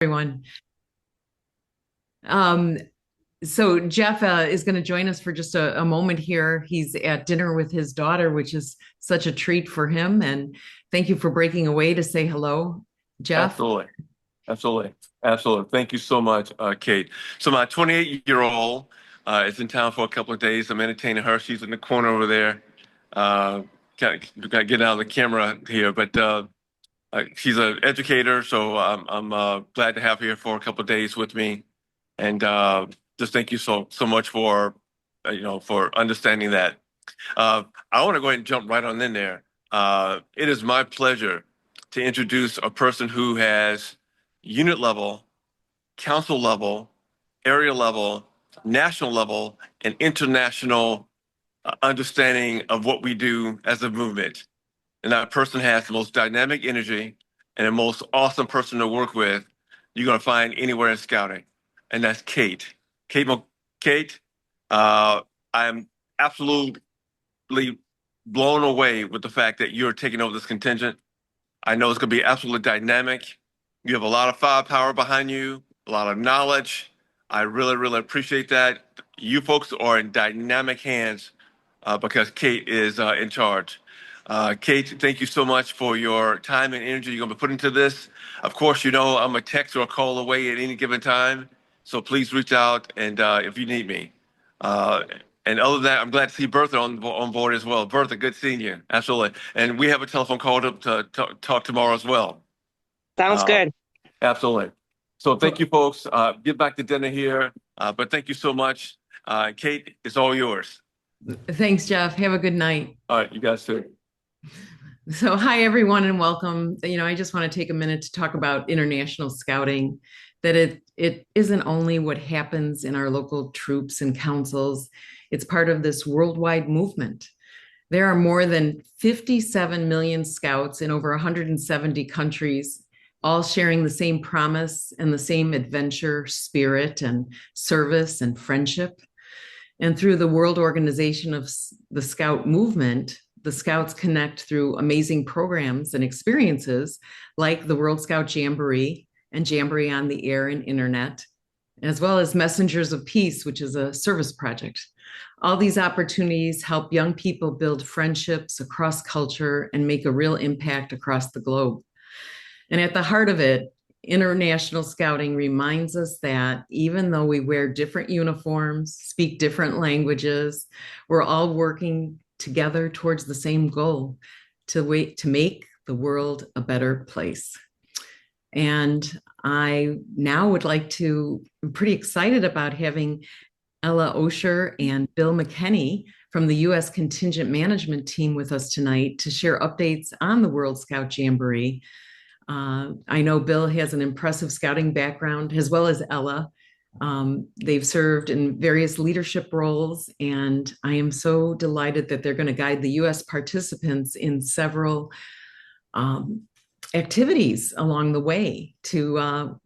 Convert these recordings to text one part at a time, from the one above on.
Everyone. Um, so Jeff is going to join us for just a moment here. He's at dinner with his daughter, which is such a treat for him. And thank you for breaking away to say hello, Jeff. Absolutely. Absolutely. Absolutely. Thank you so much, Kate. So my 28-year-old is in town for a couple of days. I'm entertaining her. She's in the corner over there. Kind of got to get out of the camera here, but she's an educator, so I'm glad to have her here for a couple of days with me. And just thank you so much for for understanding that. I want to go ahead and jump right on in there. It is my pleasure to introduce a person who has unit level, council level, area level, national level, and international understanding of what we do as a movement. And that person has the most dynamic energy and the most awesome person to work with you're going to find anywhere in scouting. And that's Kate. Kate, Kate, I'm absolutely blown away with the fact that you're taking over this contingent. I know it's going to be absolutely dynamic. You have a lot of firepower behind you, a lot of knowledge. I really appreciate that. You folks are in dynamic hands because Kate is in charge. Kate, thank you so much for your time and energy you're going to be putting into this. Of course, you know I'm a text or a call away at any given time, so please reach out and if you need me. Uh, and other than that, I'm glad to see Bertha on board as well. Bertha, good seeing you. Absolutely. And we have a telephone call to talk tomorrow as well. Sounds Uh, good. Absolutely. So thank So you, folks. Get back to dinner here. But thank you so much. Kate, it's all yours. thanks, Jeff. Have a good night. All right, you guys too. So, hi, everyone, and welcome. I just want to take a minute to talk about international scouting, that it isn't only what happens in our local troops and councils, it's part of this worldwide movement. There are more than 57 million scouts in over 170 countries, all sharing the same promise and the same adventure spirit and service and friendship. And through the world organization of the Scout movement, the Scouts connect through amazing programs and experiences like the World Scout Jamboree and Jamboree on the Air and Internet, as well as Messengers of Peace, which is a service project. All these opportunities help young people build friendships across culture and make a real impact across the globe. And at the heart of it, international scouting reminds us that even though we wear different uniforms, speak different languages, we're all working together towards the same goal to make the world a better place. And I now would like to, I'm pretty excited about having Ella Osher and Bill McKenney from the U.S. Contingent Management Team with us tonight to share updates on the World Scout Jamboree. I know Bill has an impressive scouting background, as well as Ella. They've served in various leadership roles, and I am so delighted that they're going to guide the U.S. participants in several activities along the way to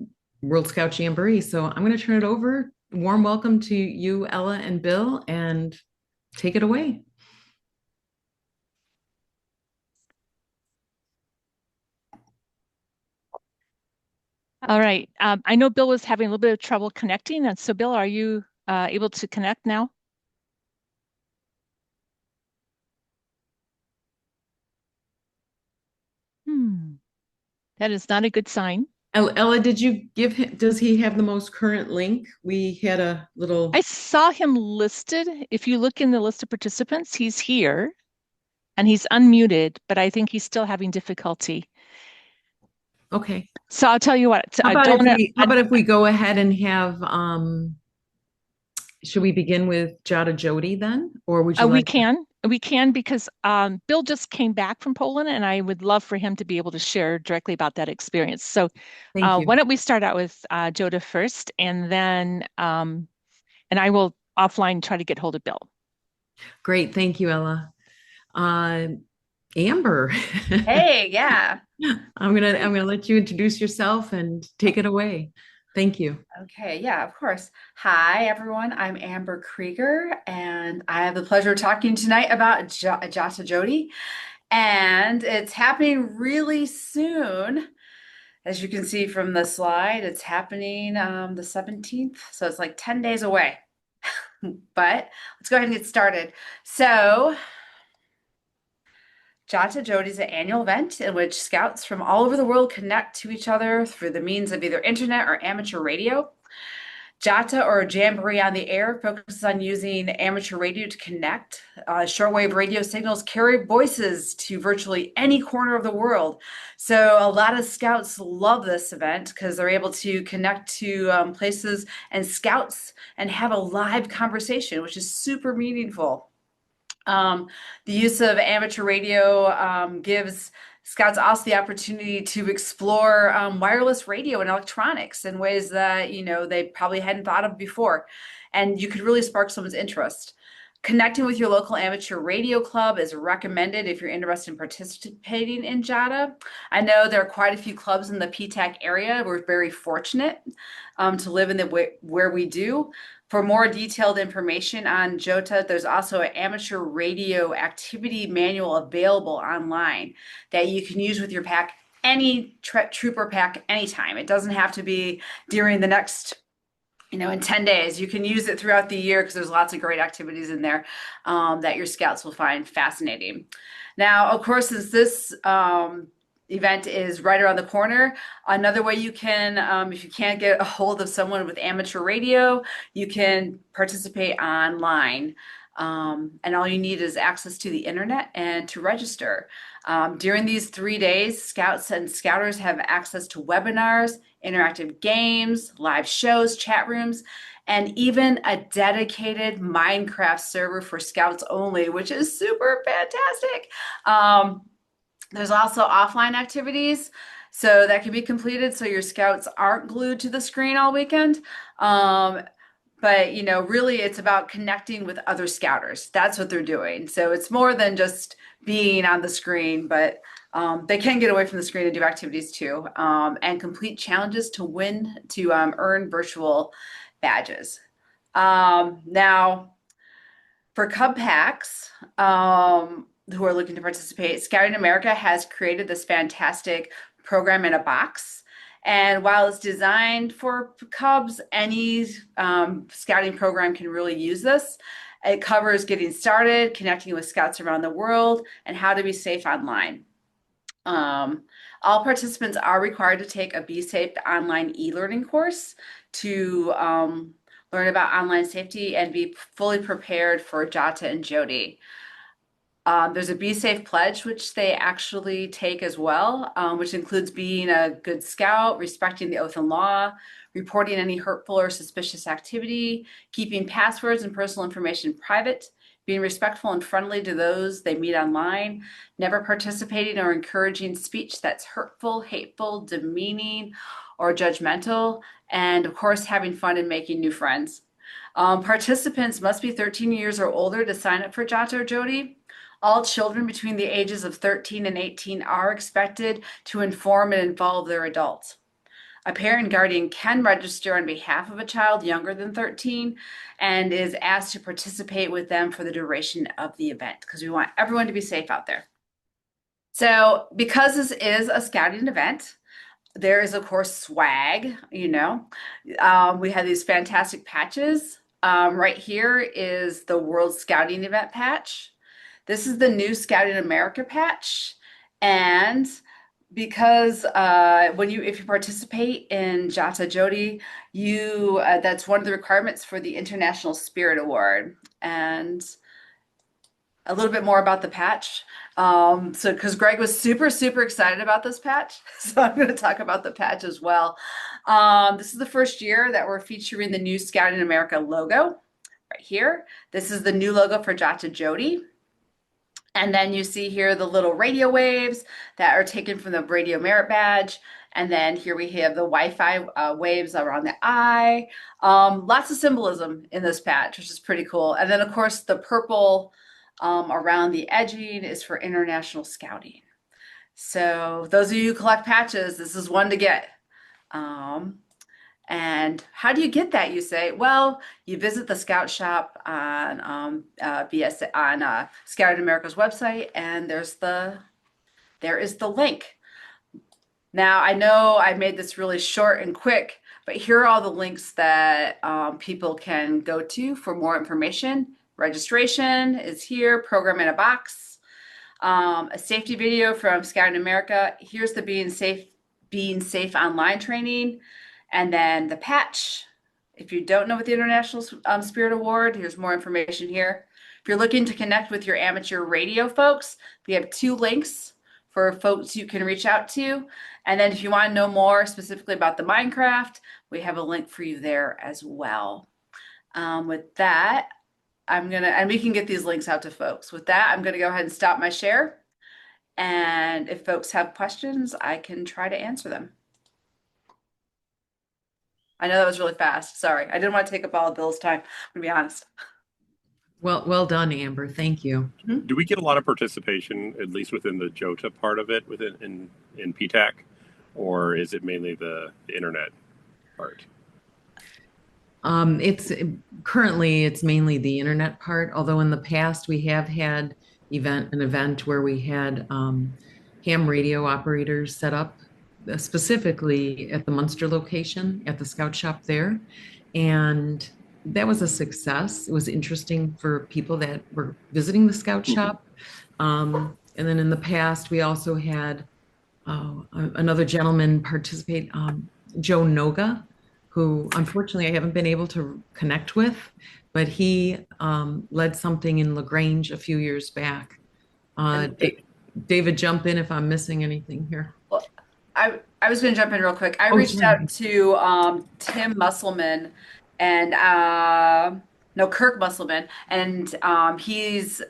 World Scout Jamboree. So I'm going to turn it over. Warm welcome to you, Ella and Bill, and take it away. All right. I know Bill was having a little bit of trouble connecting. And so, Bill, are you able to connect now? That is not a good sign. Ella, did you give him, does he have the most current link? We had a little, I saw him listed. If you look in the list of participants, he's here and he's unmuted, but I think he's still having difficulty. okay. So I'll tell you what, How I about don't if want we, how about if we go ahead and have, should we begin with JOTA JOTI then? Or would you we like to? can. We can because Bill just came back from Poland and I would love for him to be able to share directly about that experience. So Thank you. why don't we start out with JOTA first and then and I will offline try to get hold of Bill. Great. Thank you, Ella. Uh, Amber, Hey, yeah. I'm gonna let you introduce yourself and take it away. Thank you. Okay, yeah, of course. Hi, everyone. I'm Amber Krieger, and I have the pleasure of talking tonight about Jata Jodi. And it's happening really soon. As you can see from the slide, it's happening the 17th, so it's like 10 days away. But let's go ahead and get started. So JOTA JOTI is an annual event in which scouts from all over the world connect to each other through the means of either internet or amateur radio. JOTA, or Jamboree on the Air, focuses on using amateur radio to connect. Shortwave radio signals carry voices to virtually any corner of the world. So a lot of scouts love this event because they're able to connect to places and scouts and have a live conversation, which is super meaningful. The use of amateur radio gives scouts also the opportunity to explore wireless radio and electronics in ways that they probably hadn't thought of before, and you could really spark someone's interest. Connecting with your local amateur radio club is recommended if you're interested in participating in JOTA. I know there are quite a few clubs in the PTAC area. We're very fortunate to live in where we do. For more detailed information on JOTA, there's also an amateur radio activity manual available online that you can use with your pack, any trooper pack, anytime. It doesn't have to be during the next in 10 days. You can use it throughout the year because there's lots of great activities in there that your scouts will find fascinating. Now, of course, since this event is right around the corner, another way you can, if you can't get a hold of someone with amateur radio, you can participate online. And all you need is access to the internet and to register. During these 3 days, scouts and scouters have access to webinars, interactive games, live shows, chat rooms, and even a dedicated Minecraft server for scouts only, which is super fantastic. There's also offline activities so that can be completed so your scouts aren't glued to the screen all weekend. But really it's about connecting with other scouters. That's what they're doing. So it's more than just being on the screen, but they can get away from the screen and do activities too, and complete challenges to earn virtual badges. Now, for Cub Packs who are looking to participate, Scouting America has created this fantastic program in a box. And while it's designed for Cubs, any scouting program can really use this. It covers getting started, connecting with scouts around the world, and how to be safe online. All participants are required to take a Be Safe online e-learning course to learn about online safety and be fully prepared for JOTA and JOTI. There's a Be Safe pledge, which they actually take as well, which includes being a good scout, respecting the oath and law, reporting any hurtful or suspicious activity, keeping passwords and personal information private, being respectful and friendly to those they meet online, never participating or encouraging speech that's hurtful, hateful, demeaning, or judgmental, and of course, having fun and making new friends. Participants must be 13 years or older to sign up for JOTA or JOTI. All children between the ages of 13 and 18 are expected to inform and involve their adults. A parent and guardian can register on behalf of a child younger than 13 and is asked to participate with them for the duration of the event because we want everyone to be safe out there. So because this is a scouting event, there is, of course, swag, we have these fantastic patches. Right here is the World Scouting Event patch. This is the new Scouting America patch. And because if you participate in JOTA JOTI, that's one of the requirements for the International Spirit Award. And a little bit more about the patch. Because Greg was super, super excited about this patch. So I'm going to talk about the patch as well. This is the first year that we're featuring the new Scouting America logo right here. This is the new logo for JOTA JOTI. And then you see here the little radio waves that are taken from the Radio Merit Badge. And then here we have the Wi-Fi waves around the eye. Lots of symbolism in this patch, which is pretty cool. And then, of course, the purple around the edging is for international scouting. So those of you who collect patches, this is one to get. And how do you get that, you say? Well, you visit the Scout Shop on Scouting America's website, and there is the link. Now, I know I made this really short and quick, but here are all the links that people can go to for more information. Registration is here, program in a box, a safety video from Scout in America. Here's the being safe online training, and then the patch. If you don't know what the International Spirit Award, here's more information here. If you're looking to connect with your amateur radio folks, we have 2 links for folks you can reach out to. And then if you want to know more specifically about the Minecraft, we have a link for you there as well. With that, and we can get these links out to folks. With that, I'm gonna go ahead and stop my share. And if folks have questions, I can try to answer them. I know that was really fast. Sorry. I didn't want to take up all of Bill's time, to be honest. Well done, Amber. Thank you. Do we get a lot of participation, at least within the JOTA part of it, within in PTAC, or is it mainly the internet part? It's currently it's mainly the internet part, although in the past we have had an event where we had ham radio operators set up specifically at the Munster location at the Scout Shop there. And that was a success. It was interesting for people that were visiting the Scout Shop. And then in the past, we also had another gentleman participate, Joe Noga, who unfortunately I haven't been able to connect with, but he led something in LaGrange a few years back. David, jump in if I'm missing anything here. Well, I was going to jump in real quick. I reached out to Tim Musselman and Kirk Musselman, and he's,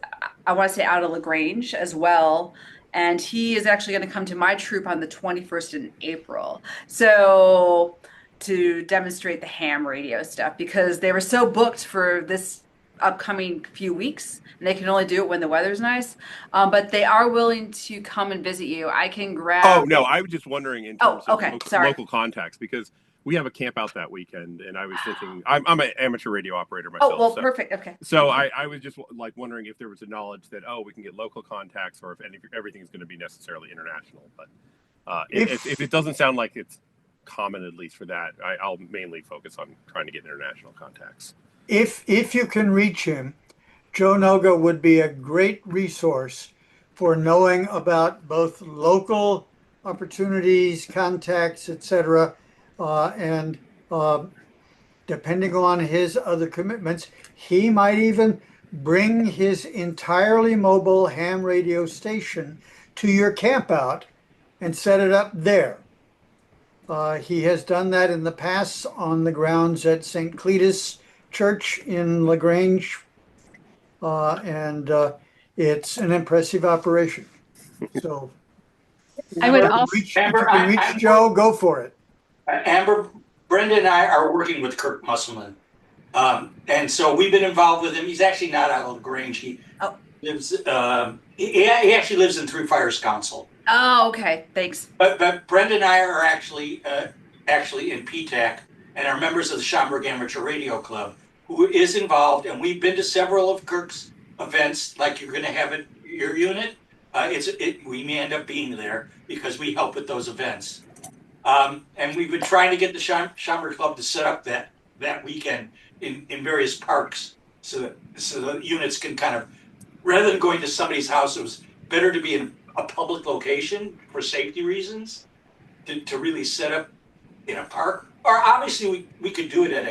I want to say, out of LaGrange as well. And he is actually going to come to my troop on the 21st in April. So to demonstrate the ham radio stuff, because they were so booked for this upcoming few weeks, and they can only do it when the weather's nice. But they are willing to come and visit you. I can grab. Oh no, I was just wondering in terms of okay. local contacts, because we have a camp out that weekend, and I was thinking I'm an amateur radio operator myself. Oh well, perfect. Okay. So I was just like wondering if there was a knowledge that we can get local contacts, or if everything is going to be necessarily international. But if it doesn't sound like it's common, at least for that, I'll mainly focus on trying to get international contacts. If you can reach him, Joe Noga would be a great resource for knowing about both local opportunities, contacts, etc. And depending on his other commitments, he might even bring his entirely mobile ham radio station to your camp out and set it up there. He has done that in the past on the grounds at St. Cletus Church in LaGrange, and it's an impressive operation. So I would also, if you can reach Joe, go for it. Amber, Brenda and I are working with Kirk Musselman. And so we've been involved with him. He's actually not out of LaGrange. He lives, he actually lives in Three Fires Council. Oh, okay. Thanks. But Brenda and I are actually in PTAC and are members of the Schaumburg Amateur Radio Club, who is involved. And we've been to several of Kirk's events, like you're going to have at your unit. We may end up being there because we help with those events. And we've been trying to get the Schaumburg Club to set up that weekend in various parks so the units can kind of, rather than going to somebody's house, it was better to be in a public location for safety reasons to really set up in a park. Or obviously we could do it at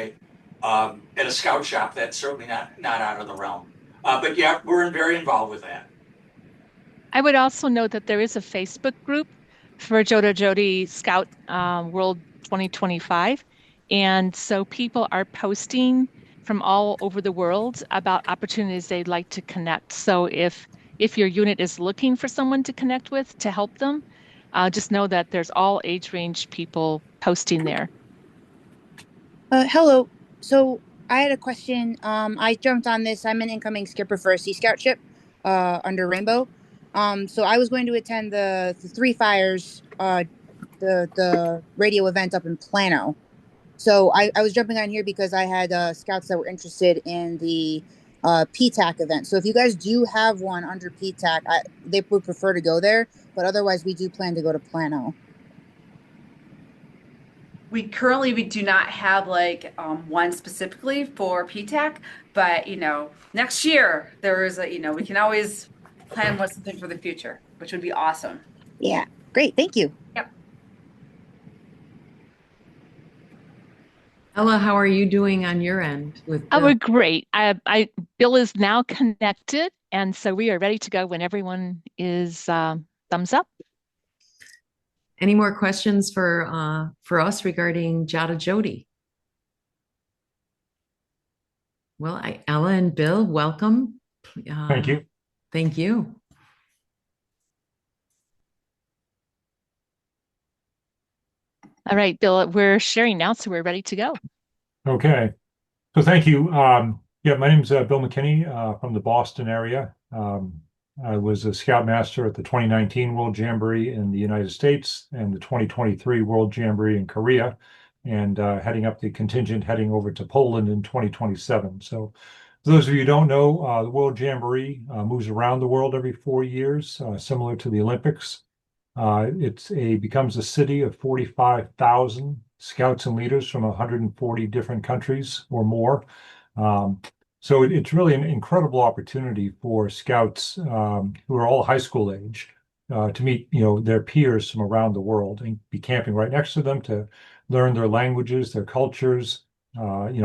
a scout shop. That's certainly not out of the realm. But yeah, we're very involved with that. I would also note that there is a Facebook group for JOTA JOTI Scout World 2025. And so people are posting from all over the world about opportunities they'd like to connect. So if your unit is looking for someone to connect with to help them, just know that there's all age range people posting there. Hello. So I had a question. I jumped on this. I'm an incoming skipper for a Sea Scout ship under Rainbow. So I was going to attend the Three Fires, the radio event up in Plano. So I was jumping on here because I had scouts that were interested in the PTAC event. So if you guys do have one under PTAC, they would prefer to go there. But otherwise, we do plan to go to Plano. we do not have like one specifically for PTAC, but next year there is we can always plan with something for the future, which would be awesome. Yeah, great. Thank you. Yep. Ella, how are you doing on your end with Oh, Bill? we're great. Bill is now connected, and so we are ready to go when everyone is thumbs up. Any more questions for us regarding JOTA JOTI? Well, Ella and Bill, welcome. Thank you. Thank you. All right, Bill, we're sharing now, so we're ready to go. Okay. So thank you. Yeah, my name is Bill McKinney from the Boston area. I was a Scoutmaster at the 2019 World Jamboree in the United States and the 2023 World Jamboree in Korea, and heading up the contingent heading over to Poland in 2027. So for those of you who don't know, the World Jamboree moves around the world every 4 years, similar to the Olympics. Becomes a city of 45,000 scouts and leaders from 140 different countries or more. So it's really an incredible opportunity for scouts who are all high school age to meet, their peers from around the world and be camping right next to them to learn their languages, their cultures,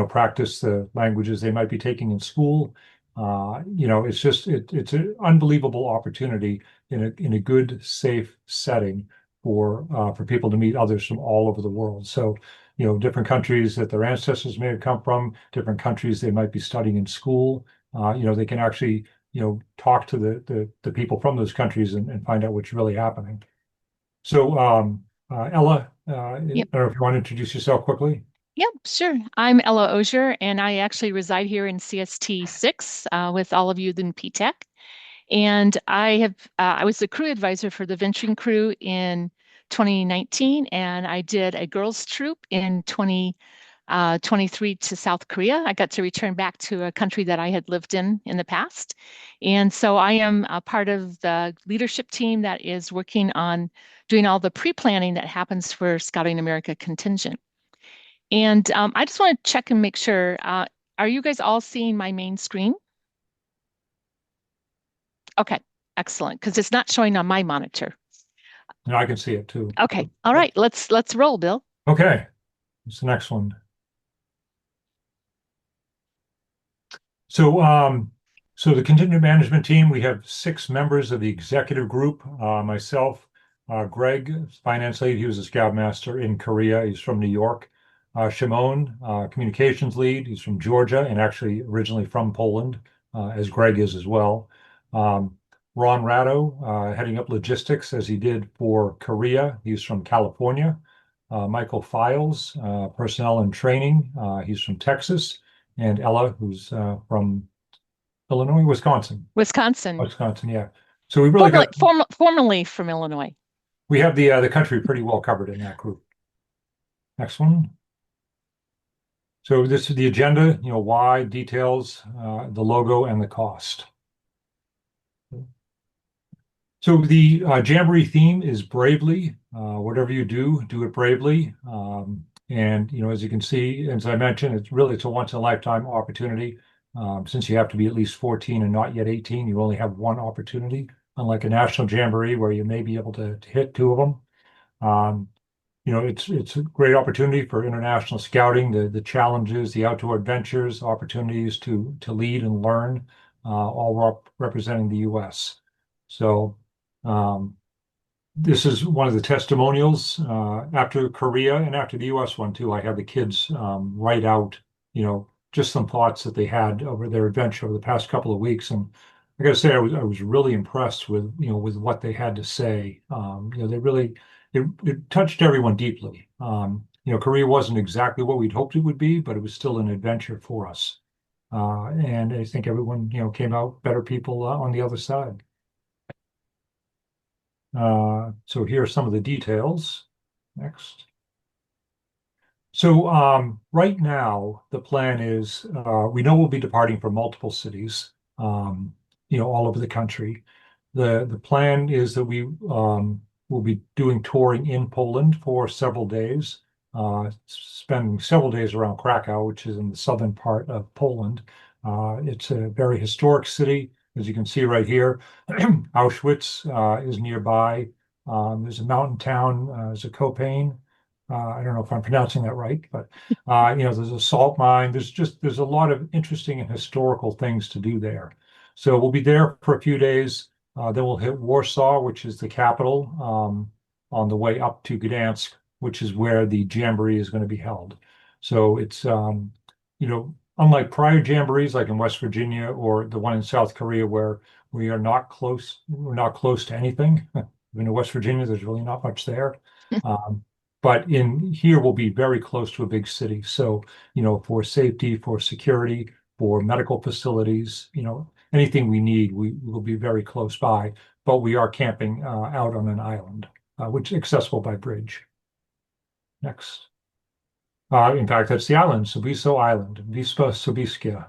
practice the languages they might be taking in school. It's an unbelievable opportunity in a good, safe setting for people to meet others from all over the world. So, different countries that their ancestors may have come from, different countries they might be studying in school. They can actually, talk to the people from those countries and find out what's really happening. So, Ella, I don't know if you want to introduce yourself quickly. Yep, sure. I'm Ella Osier, and I actually reside here in CST 6 with all of you in PTAC. And I was the crew advisor for the venturing crew in 2019, and I did a girls' troop in 2023 to South Korea. I got to return back to a country that I had lived in the past. And so I am a part of the leadership team that is working on doing all the pre-planning that happens for Scouting America contingent. And I just want to check and make sure, are you guys all seeing my main screen? Okay, excellent, because it's not showing on my monitor. No, I can see it too. Okay, all right, let's roll, Bill. Okay, what's the next one? So the contingent management team, we have 6 members of the executive group. Myself, Greg, finance lead, he was a scoutmaster in Korea. He's from New York. Shimon, communications lead, he's from Georgia and actually originally from Poland, as Greg is as well. Ron Ratto, heading up logistics as he did for Korea. He's from California. Michael Files, personnel and training. He's from Texas. And Ella, who's from Illinois, Wisconsin. Wisconsin, Yeah. So we really formerly from Illinois. We have the country pretty well covered in that group. Next one. So this is the agenda, why, details, the logo, and the cost. So the Jamboree theme is bravely. Whatever you do, do it bravely. And as you can see, as I mentioned, it's a once-in-a-lifetime opportunity. Since you have to be at least 14 and not yet 18, you only have one opportunity, unlike a national Jamboree where you may be able to hit 2 of them. It's a great opportunity for international scouting, the challenges, the outdoor adventures, opportunities to lead and learn, all representing the U.S. So this is one of the testimonials after Korea and after the U.S. one too. I had the kids write out, just some thoughts that they had over their adventure over the past couple of weeks, and I got to say I was really impressed with with what they had to say. They really. It touched everyone deeply. Korea wasn't exactly what we'd hoped it would be, but it was still an adventure for us. And I think everyone, came out better people on the other side. So here are some of the details. Next. So right now, the plan is we know we'll be departing from multiple cities, all over the country. The plan is that we will be doing touring in Poland for several days. spending several days around Krakow, which is in the southern part of Poland. It's a very historic city, as you can see right here. Auschwitz is nearby. There's a mountain town, Zakopane. I don't know if I'm pronouncing that right, but there's a salt mine. There's a lot of interesting and historical things to do there. So we'll be there for a few days. Then we'll hit Warsaw, which is the capital, on the way up to Gdansk, which is where the Jamboree is going to be held. So it's unlike prior Jamborees like in West Virginia or the one in South Korea where we're not close to anything. Even in West Virginia, there's really not much there. But in here, we'll be very close to a big city. So, for safety, for security, for medical facilities, anything we need, we will be very close by. But we are camping out on an island, which is accessible by bridge. Next. In fact, that's the island, Sobiso Island, Wisła Sobieska.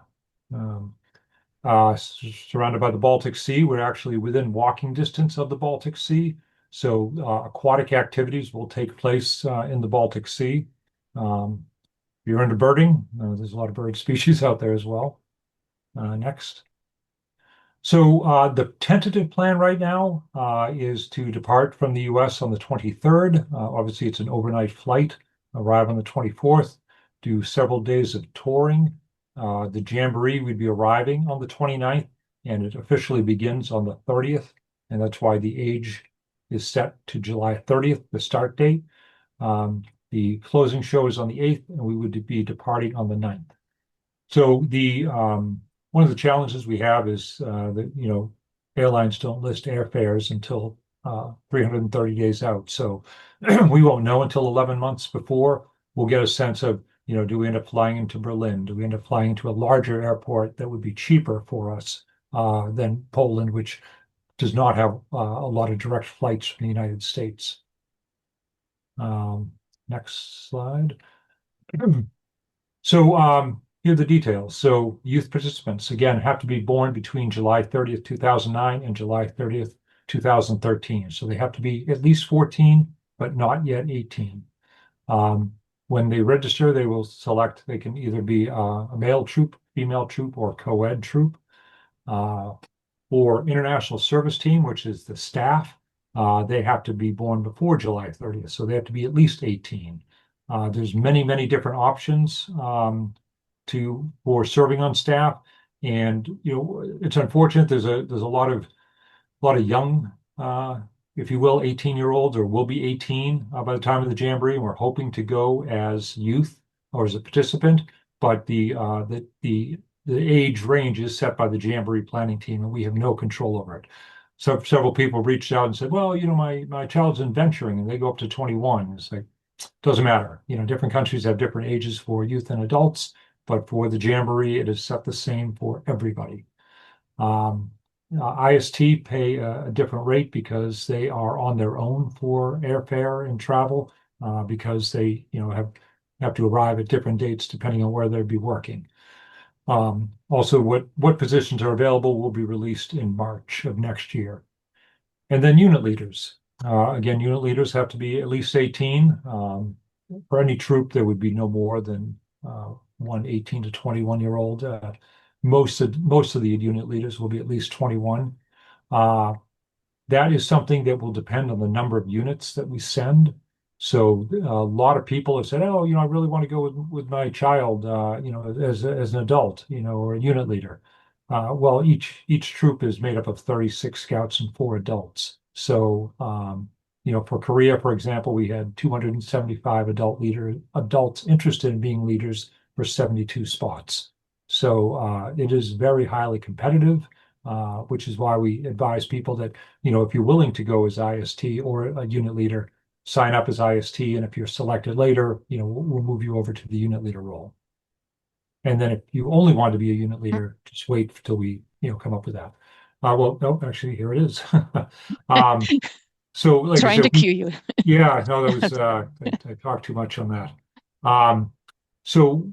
Surrounded by the Baltic Sea. We're actually within walking distance of the Baltic Sea. So aquatic activities will take place in the Baltic Sea. If you're into birding, there's a lot of bird species out there as well. Next. So the tentative plan right now is to depart from the U.S. on the 23rd. Obviously, it's an overnight flight. Arrive on the 24th, do several days of touring. The Jamboree, we'd be arriving on the 29th, and it officially begins on the 30th. And that's why the age is set to July 30th, the start date. The closing show is on the 8th, and we would be departing on the 9th. So one of the challenges we have is that airlines don't list airfares until 330 days out. So we won't know until 11 months before. We'll get a sense of, do we end up flying into Berlin? Do we end up flying into a larger airport that would be cheaper for us than Poland, which does not have a lot of direct flights from the United States. Next slide. So here are the details. So youth participants, again, have to be born between July 30th, 2009 and July 30th, 2013. So they have to be at least 14, but not yet 18. When they register, they will select, they can either be a male troop, female troop, or co-ed troop. For international service team, which is the staff, they have to be born before July 30th. So they have to be at least 18. There's many different options for serving on staff. And, it's unfortunate. There's a lot of young, if you will, 18-year-olds or will be 18 by the time of the Jamboree. And we're hoping to go as youth or as a participant, but the age range is set by the Jamboree planning team, and we have no control over it. So several people reached out and said, well, my child's in venturing, and they go up to 21. It's like, doesn't matter. Different countries have different ages for youth and adults, but for the Jamboree, it is set the same for everybody. IST pay a different rate because they are on their own for airfare and travel, because they, have to arrive at different dates depending on where they'd be working. Also, what positions are available will be released in March of next year. And then unit leaders. Again, unit leaders have to be at least 18. For any troop, there would be no more than one 18 to 21-year-old. Most of the unit leaders will be at least 21. That is something that will depend on the number of units that we send. So a lot of people have said, oh, I really want to go with my child, as an adult, or a unit leader. Well, each troop is made up of 36 scouts and 4 adults. So, for Korea, for example, we had 275 adults interested in being leaders for 72 spots. So it is very highly competitive, which is why we advise people that, if you're willing to go as IST or a unit leader, sign up as IST, and if you're selected later, we'll move you over to the unit leader role. And then if you only want to be a unit leader, just wait till we, come up with that. Well, no, actually, here it is. So, like Trying to cue you. Yeah, no, that was I talked too much on that. So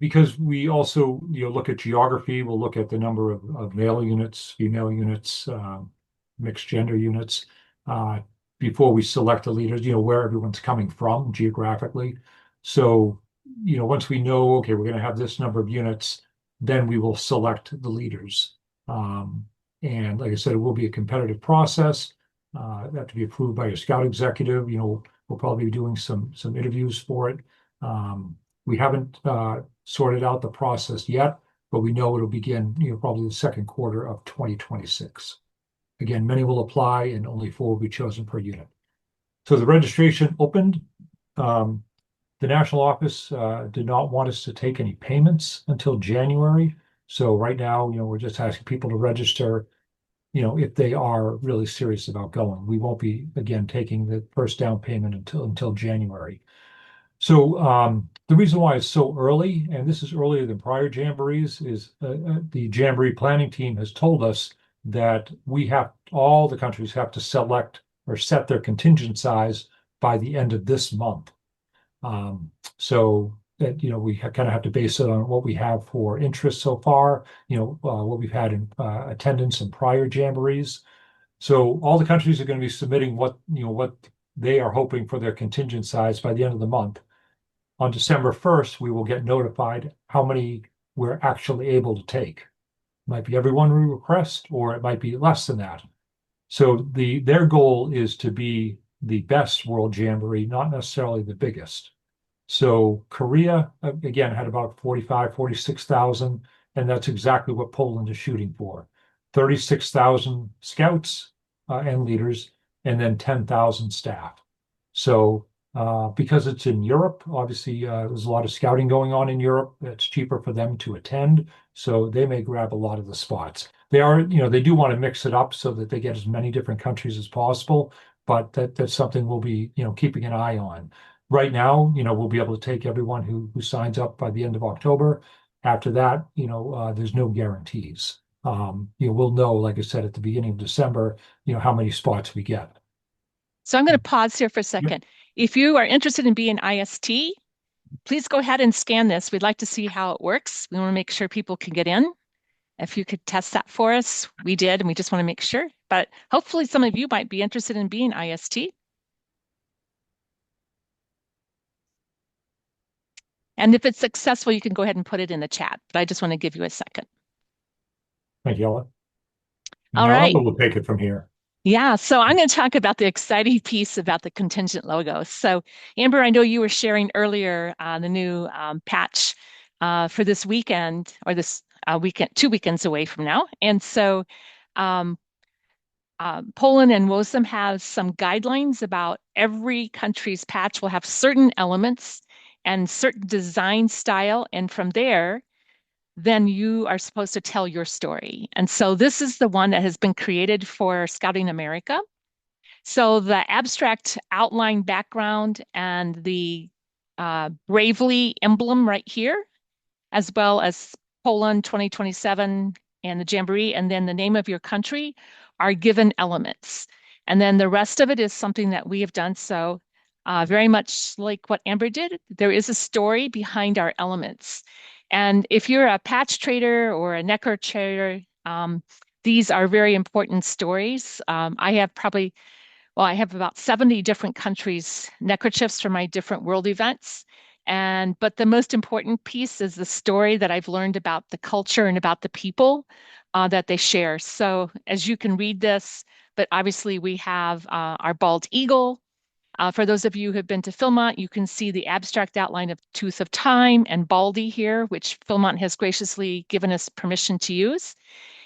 because we also look at geography, we'll look at the number of male units, female units, mixed gender units. before we select the leaders, where everyone's coming from geographically. So, once we know, okay, we're going to have this number of units, then we will select the leaders. And like I said, it will be a competitive process. It have to be approved by your scout executive. We'll probably be doing some interviews for it. We haven't sorted out the process yet, but we know it'll begin, probably the second quarter of 2026. Again, many will apply and only 4 will be chosen per unit. So the registration opened. The national office did not want us to take any payments until January. So right now, we're just asking people to register, if they are really serious about going. We won't be, again, taking the first down payment until January. So the reason why it's so early, and this is earlier than prior jamborees, is the Jamboree planning team has told us that all the countries have to select or set their contingent size by the end of this month. So that, we kind of have to base it on what we have for interest so far, what we've had in attendance in prior jamborees. So all the countries are going to be submitting what they are hoping for their contingent size by the end of the month. On December 1st, we will get notified how many we're actually able to take. It might be everyone we request, or it might be less than that. So their goal is to be the best World Jamboree, not necessarily the biggest. So Korea, again, had about 45, 46,000, and that's exactly what Poland is shooting for. 36,000 scouts and leaders, and then 10,000 staff. So because it's in Europe, obviously there's a lot of scouting going on in Europe. It's cheaper for them to attend, so they may grab a lot of the spots. They do want to mix it up so that they get as many different countries as possible, but that's something we'll be, keeping an eye on. Right now, we'll be able to take everyone who signs up by the end of October. After that, there's no guarantees. We'll know, like I said, at the beginning of December, how many spots we get. So I'm going to pause here for a second. If you are interested in being IST, please go ahead and scan this. We'd like to see how it works. We want to make sure people can get in. If you could test that for us, we did, and we just want to make sure. But hopefully some of you might be interested in being IST. And if it's successful, you can go ahead and put it in the chat, but I just want to give you a second. Thank you, Ella. All now right. Ella will take it from here. Yeah, so I'm going to talk about the exciting piece about the contingent logo. So Amber, I know you were sharing earlier the new patch for this weekend, or this weekend, 2 weekends away from now. And so Poland and WOSM have some guidelines about every country's patch will have certain elements and certain design style. And from there, then you are supposed to tell your story. And so this is the one that has been created for Scouting America. So the abstract outline background and the Bravely emblem right here, as well as Poland 2027 and the Jamboree, and then the name of your country are given elements. And then the rest of it is something that we have done. So very much like what Amber did, there is a story behind our elements. And if you're a patch trader or a necker trader, these are very important stories. I have about 70 different countries neckerchiefs for my different world events. But the most important piece is the story that I've learned about the culture and about the people that they share. So as you can read this, but obviously we have our bald eagle. For those of you who have been to Philmont, you can see the abstract outline of Tooth of Time and Baldy here, which Philmont has graciously given us permission to use.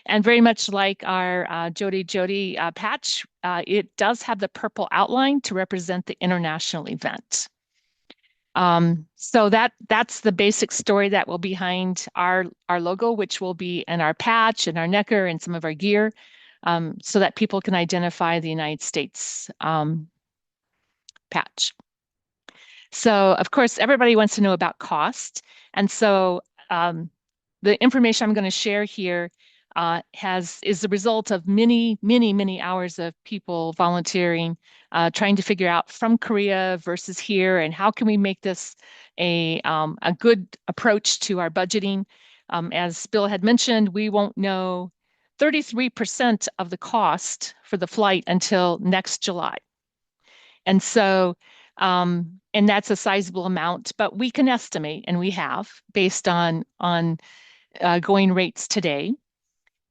And very much like our JOTI patch, it does have the purple outline to represent the international event. So that's the basic story that will be behind our logo, which will be in our patch and our necker and some of our gear, so that people can identify the United States patch. So of course, everybody wants to know about cost. And so the information I'm going to share here is the result of many, many, many hours of people volunteering, trying to figure out from Korea versus here, and how can we make this a good approach to our budgeting. As Bill had mentioned, we won't know 33% of the cost for the flight until next July. And so, and that's a sizable amount, but we can estimate, and we have, based on going rates today.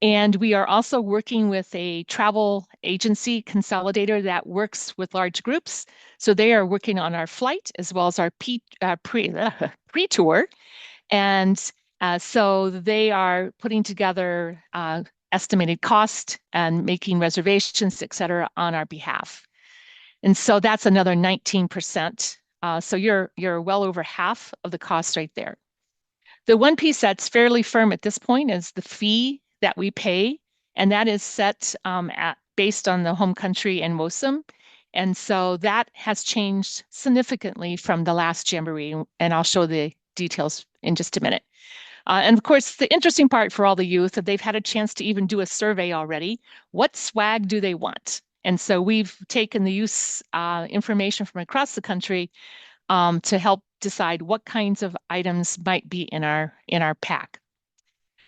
And we are also working with a travel agency consolidator that works with large groups. So they are working on our flight as well as our pre-tour. And so they are putting together estimated cost and making reservations, et cetera, on our behalf. And so that's another 19%. So you're well over half of the cost right there. The one piece that's fairly firm at this point is the fee that we pay, and that is set based on the home country and WOSM. And so that has changed significantly from the last Jamboree, and I'll show the details in just a minute. And of course, the interesting part for all the youth that they've had a chance to even do a survey already. What swag do they want? And so we've taken the youth information from across the country to help decide what kinds of items might be in our pack.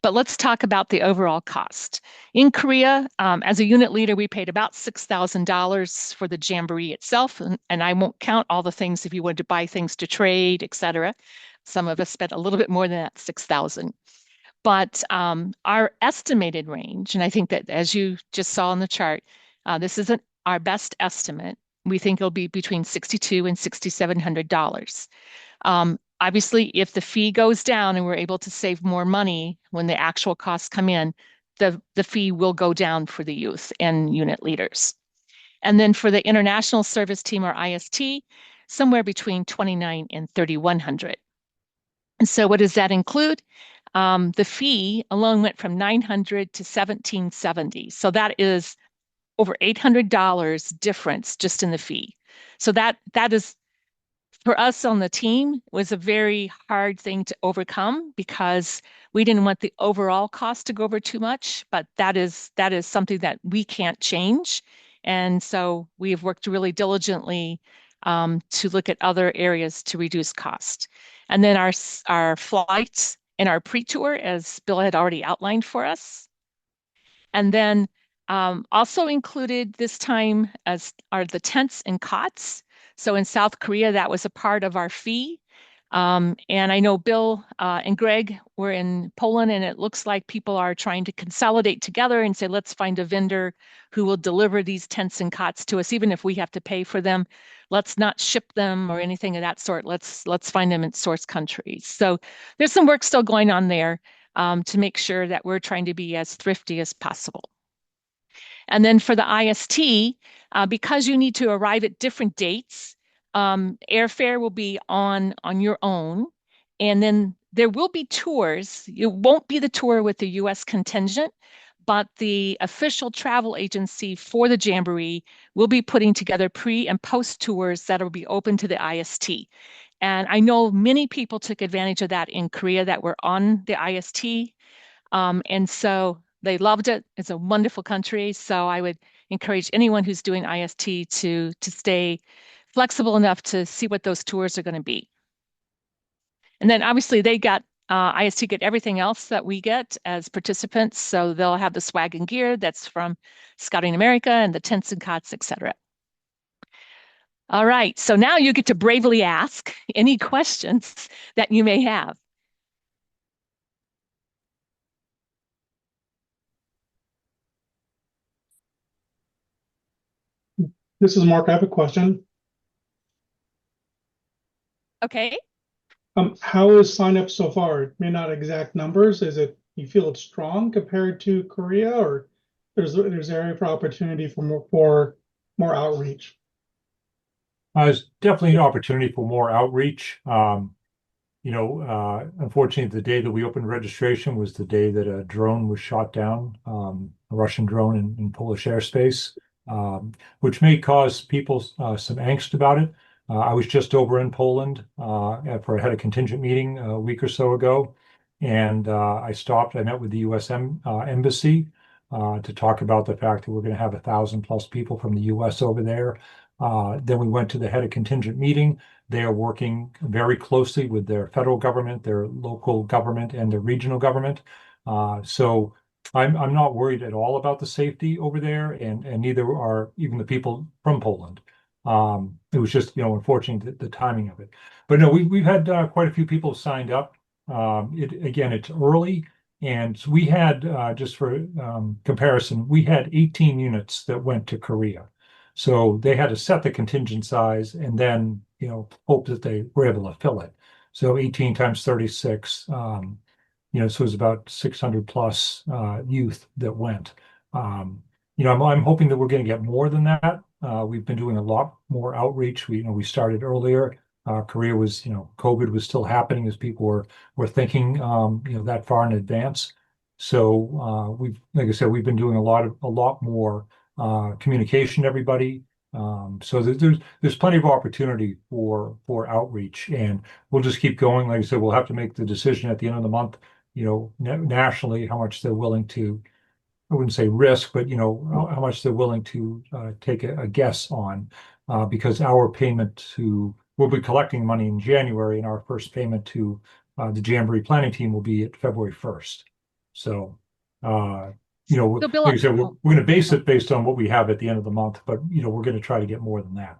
But let's talk about the overall cost. In Korea, as a unit leader, we paid about $6,000 for the Jamboree itself. And I won't count all the things if you wanted to buy things to trade, et cetera. Some of us spent a little bit more than that, $6,000. But our estimated range, and I think that as you just saw on the chart, this isn't our best estimate. We think it'll be between $6,200 and $6,700. Obviously, if the fee goes down and we're able to save more money when the actual costs come in, the fee will go down for the youth and unit leaders. And then for the international service team or IST, somewhere between $2,900 and $3,100. And so what does that include? The fee alone went from $900 to $1,770. So that is over $800 difference just in the fee. So that is, for us on the team, was a very hard thing to overcome because we didn't want the overall cost to go over too much, but that is something that we can't change. And so we have worked really diligently to look at other areas to reduce cost. And then our flights and our pre-tour, as Bill had already outlined for us. And then also included this time are the tents and cots. So in South Korea, that was a part of our fee. And I know Bill and Greg were in Poland, and it looks like people are trying to consolidate together and say, let's find a vendor who will deliver these tents and cots to us, even if we have to pay for them. Let's not ship them or anything of that sort. Let's find them in source countries. So there's some work still going on there to make sure that we're trying to be as thrifty as possible. And then for the IST, because you need to arrive at different dates, airfare will be on your own. And then there will be tours. It won't be the tour with the US contingent, but the official travel agency for the Jamboree will be putting together pre and post tours that will be open to the IST. And I know many people took advantage of that in Korea that were on the IST. And so they loved it. It's a wonderful country. So I would encourage anyone who's doing IST to stay flexible enough to see what those tours are going to be. And then obviously they got IST get everything else that we get as participants. So they'll have the swag and gear that's from Scouting America and the tents and cots, et cetera. All right. So now you get to bravely ask any questions that you may have. This is Mark. I have a question. Okay. How is sign up so far? It may not exact numbers. Is it you feel it's strong compared to Korea, or there's area for opportunity for more outreach? There's definitely an opportunity for more outreach. Unfortunately, the day that we opened registration was the day that a drone was shot down, a Russian drone in Polish airspace, which may cause people some angst about it. I was just over in Poland for I had a contingent meeting a week or so ago, and I met with the U.S. Embassy to talk about the fact that we're going to have 1,000+ people from the U.S. over there. Then we went to the head of contingent meeting. They are working very closely with their federal government, their local government, and their regional government. So I'm not worried at all about the safety over there, and neither are even the people from Poland. It was just, unfortunate the timing of it. But no, we've had quite a few people signed up. Again, it's early, and we had just for comparison, we had 18 units that went to Korea. So they had to set the contingent size and then, hope that they were able to fill it. So 18 times 36, so it was about 600 plus youth that went. I'm hoping that we're going to get more than that. We've been doing a lot more outreach. We started earlier. Korea was, COVID was still happening as people were thinking, that far in advance. So like I said, we've been doing a lot more communication to everybody. So there's plenty of opportunity for outreach, and we'll just keep going. Like I said, we'll have to make the decision at the end of the month, nationally, how much they're willing to, I wouldn't say risk, but how much they're willing to take a guess on, because we'll be collecting money in January, and our first payment to the Jamboree planning team will be at February 1st. So, So Bill, like I said, we're going to base it based on what we have at the end of the month, but we're going to try to get more than that.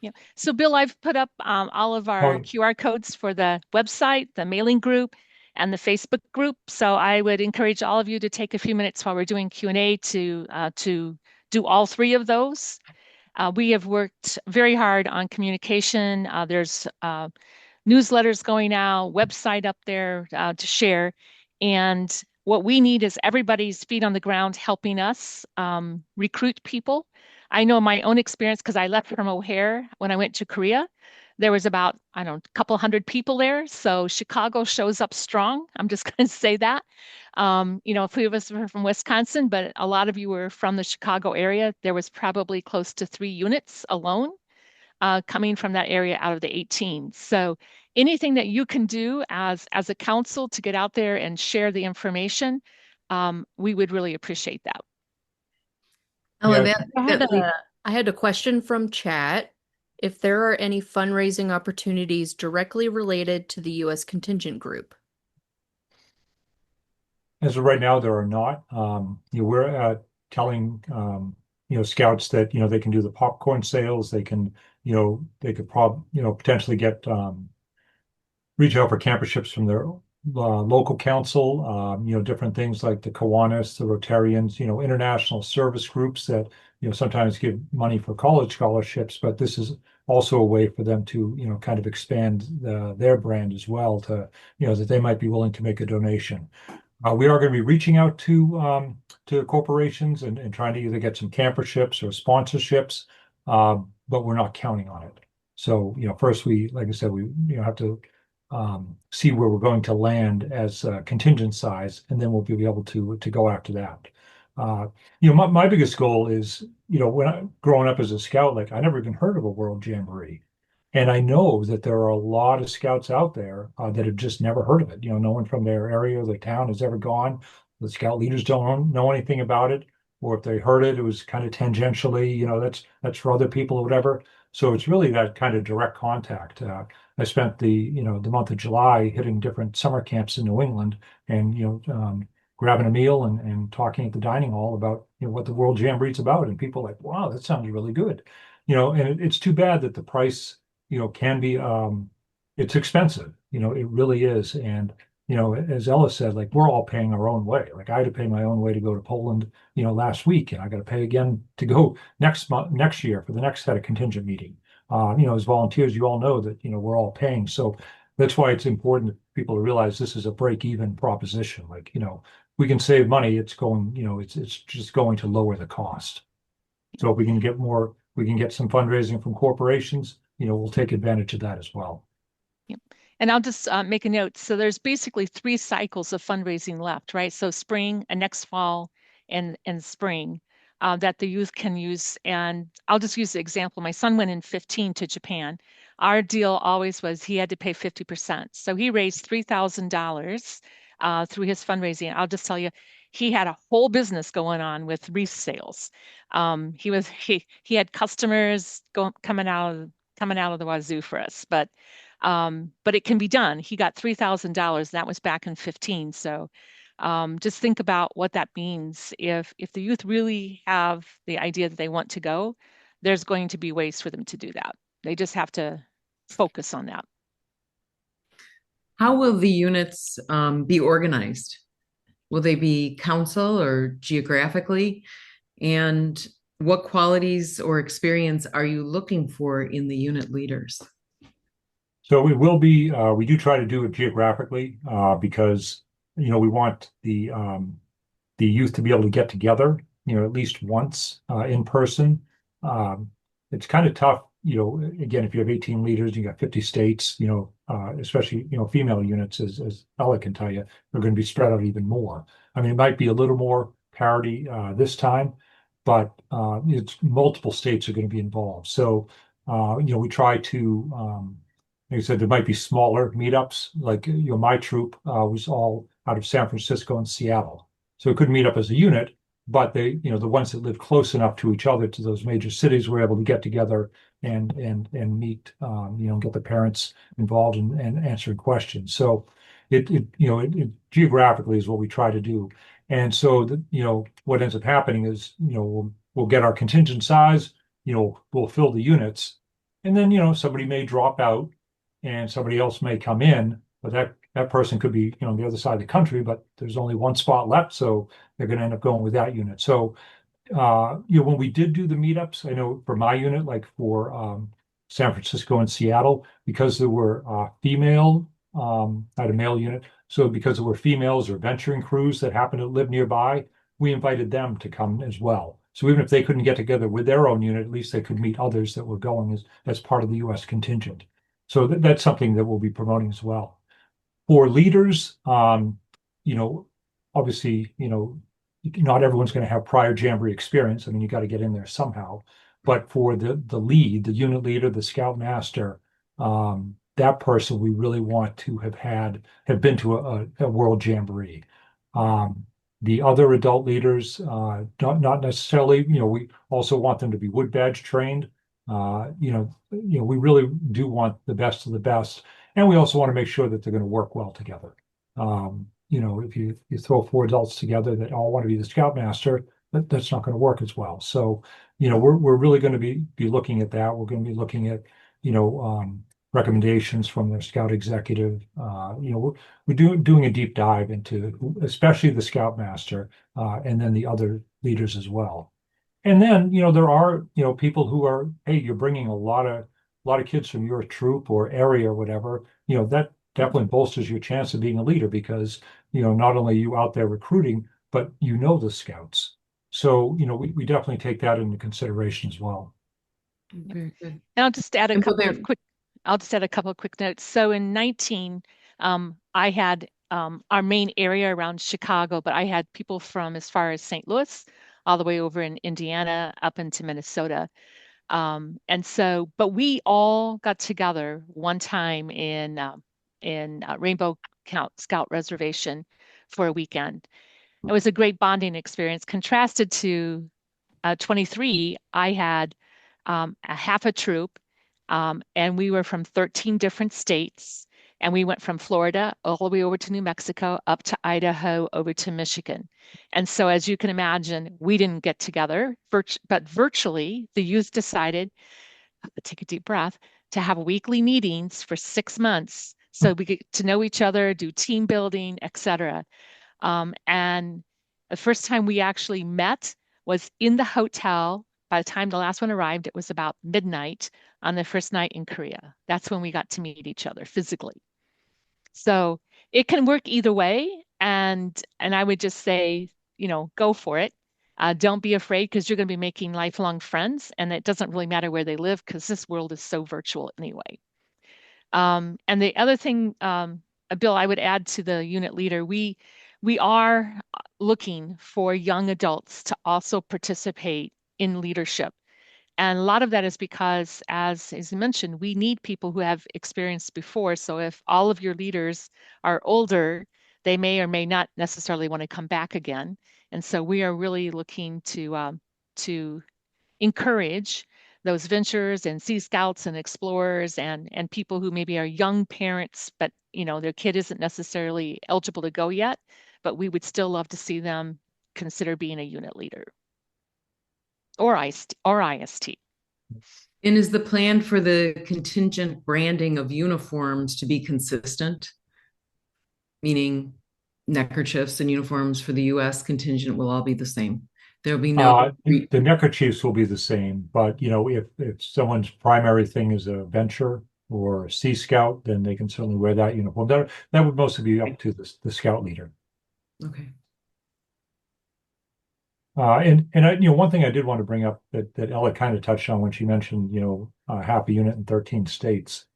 yeah. So Bill, I've put up all of our QR codes for the website, the mailing group, and the Facebook group. So I would encourage all of you to take a few minutes while we're doing Q&A to do all three of those. We have worked very hard on communication. There's newsletters going out, website up there to share. And what we need is everybody's feet on the ground helping us recruit people. I know my own experience because I left from O'Hare when I went to Korea. There was about, I don't know, a couple hundred people there. So Chicago shows up strong. I'm just going to say that. A few of us were from Wisconsin, but a lot of you were from the Chicago area. There was probably close to 3 units alone coming from that area out of the 18. So anything that you can do as a council to get out there and share the information, we would really appreciate that. Ellen, Yeah. I had a question from chat. If there are any fundraising opportunities directly related to the U.S. contingent group. As of right now, there are not. We're telling scouts that they can do the popcorn sales. They can they could potentially get reach out for camperships from their local council. Different things like the Kiwanis, the Rotarians, international service groups that sometimes give money for college scholarships. But this is also a way for them to kind of expand their brand as well, to that they might be willing to make a donation. We are going to be reaching out to corporations and trying to either get some camperships or sponsorships, but we're not counting on it. So, first like I said, we have to see where we're going to land as contingent size, and then we'll be able to go after that. My biggest goal is, when growing up as a scout, like I never even heard of a World Jamboree. And I know that there are a lot of scouts out there that have just never heard of it. No one from their area or their town has ever gone. The scout leaders don't know anything about it, or if they heard it, it was kind of tangentially. That's for other people or whatever. So it's really that kind of direct contact. I spent the month of July hitting different summer camps in New England, and grabbing a meal and talking at the dining hall about what the World Jamboree's about, and people are like, wow, that sounds really good. And it's too bad that the price can be it's expensive. It really is. And as Ella said, like we're all paying our own way. Like I had to pay my own way to go to Poland last week, and I got to pay again to go next year for the next set of contingent meeting. As volunteers, you all know that we're all paying. So that's why it's important that people realize this is a break-even proposition. Like we can save money. It's going it's just going to lower the cost. So if we can get more, we can get some fundraising from corporations, we'll take advantage of that as well. Yep. And I'll just make a note. So there's basically 3 cycles of fundraising left, right? So spring, and next fall, and spring that the youth can use. And I'll just use the example. My son went in 15 to Japan. Our deal always was he had to pay 50%. So he raised $3,000 through his fundraising. I'll just tell you, he had a whole business going on with wreath sales. He had customers coming out of the wazoo for us, but it can be done. He got $3,000. That was back in 15. So just think about what that means. If the youth really have the idea that they want to go, there's going to be ways for them to do that. They just have to focus on that. How will the units be organized? Will they be council or geographically? And what qualities or experience are you looking for in the unit leaders? So it will be, we do try to do it geographically because, we want the youth to be able to get together, at least once in person. It's kind of tough, again, if you have 18 leaders, you got 50 states, especially, female units, as Ella can tell you, they're going to be spread out even more. I mean, it might be a little more parity this time, but it's multiple states are going to be involved. So, we try to, like I said, there might be smaller meetups. Like, my troop was all out of San Francisco and Seattle. So it couldn't meet up as a unit, but they, the ones that live close enough to each other, to those major cities, were able to get together and meet, get the parents involved and answering questions. So it geographically is what we try to do. And so what ends up happening is, we'll get our contingent size, we'll fill the units, and then, somebody may drop out and somebody else may come in, but that person could be, on the other side of the country, but there's only one spot left, so they're going to end up going with that unit. So, when we did do the meetups, I know for my unit, like for San Francisco and Seattle, because there were female, I had a male unit, so because there were females or venturing crews that happened to live nearby, we invited them to come as well. So even if they couldn't get together with their own unit, at least they could meet others that were going as part of the U.S. contingent. So that's something that we'll be promoting as well. For leaders, obviously, not everyone's going to have prior Jamboree experience. I mean, you got to get in there somehow. But for the lead, the unit leader, the scout master, that person we really want to have been to a world Jamboree. The other adult leaders, not necessarily. We also want them to be wood badge trained. We really do want the best of the best, and we also want to make sure that they're going to work well together. If you throw 4 adults together that all want to be the scoutmaster, that's not going to work as well. So, we're really going to be looking at that. We're going to be looking at, recommendations from their scout executive. We're doing a deep dive into, especially the scoutmaster, and then the other leaders as well. And then, there are, people who are, hey, you're bringing a lot of kids from your troop or area or whatever, that definitely bolsters your chance of being a leader because, not only are you out there recruiting, but the scouts. So, we definitely take that into consideration as well. Very good. And I'll just add a couple of quick notes. So in 19, I had our main area around Chicago, but I had people from as far as St. Louis, all the way over in Indiana, up into Minnesota. But we all got together one time in Rainbow Scout Reservation for a weekend. It was a great bonding experience. Contrasted to 23, I had a half a troop, and we were from 13 different states. And we went from Florida all the way over to New Mexico, up to Idaho, over to Michigan. And so, as you can imagine, we didn't get together, but virtually, the youth decided, take a deep breath, to have weekly meetings for 6 months so we get to know each other, do team building, etc. And the first time we actually met was in the hotel. By the time the last one arrived, it was about midnight on the first night in Korea. That's when we got to meet each other physically. So it can work either way. And I would just say, go for it. Don't be afraid because you're going to be making lifelong friends. And it doesn't really matter where they live because this world is so virtual anyway. And the other thing, Bill, I would add to the unit leader, we are looking for young adults to also participate in leadership. And a lot of that is because, as you mentioned, we need people who have experience before. So if all of your leaders are older, they may or may not necessarily want to come back again. And so we are really looking to encourage those ventures and Sea Scouts and explorers and people who maybe are young parents, but their kid isn't necessarily eligible to go yet, but we would still love to see them consider being a unit leader or IST. And is the plan for the contingent branding of uniforms to be consistent? Meaning neckerchiefs and uniforms for the US contingent will all be the same. There'll be no The neckerchiefs will be the same, but if someone's primary thing is a venture or a Sea Scout, then they can certainly wear that uniform. That would mostly be up to the scout leader. Okay. One thing I did want to bring up that Ella kind of touched on when she mentioned, half a unit in 13 states.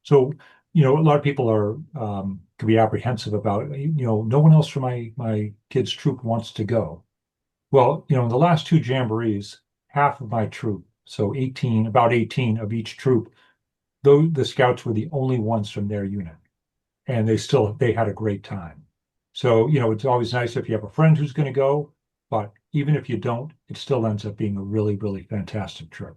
So, a lot of people could be apprehensive about, no one else from my kid's troop wants to go. Well, in the last two jamborees, half of my troop, so about 18 of each troop, though the scouts were the only ones from their unit, and they had a great time. So, it's always nice if you have a friend who's going to go, but even if you don't, it still ends up being a really, really fantastic trip.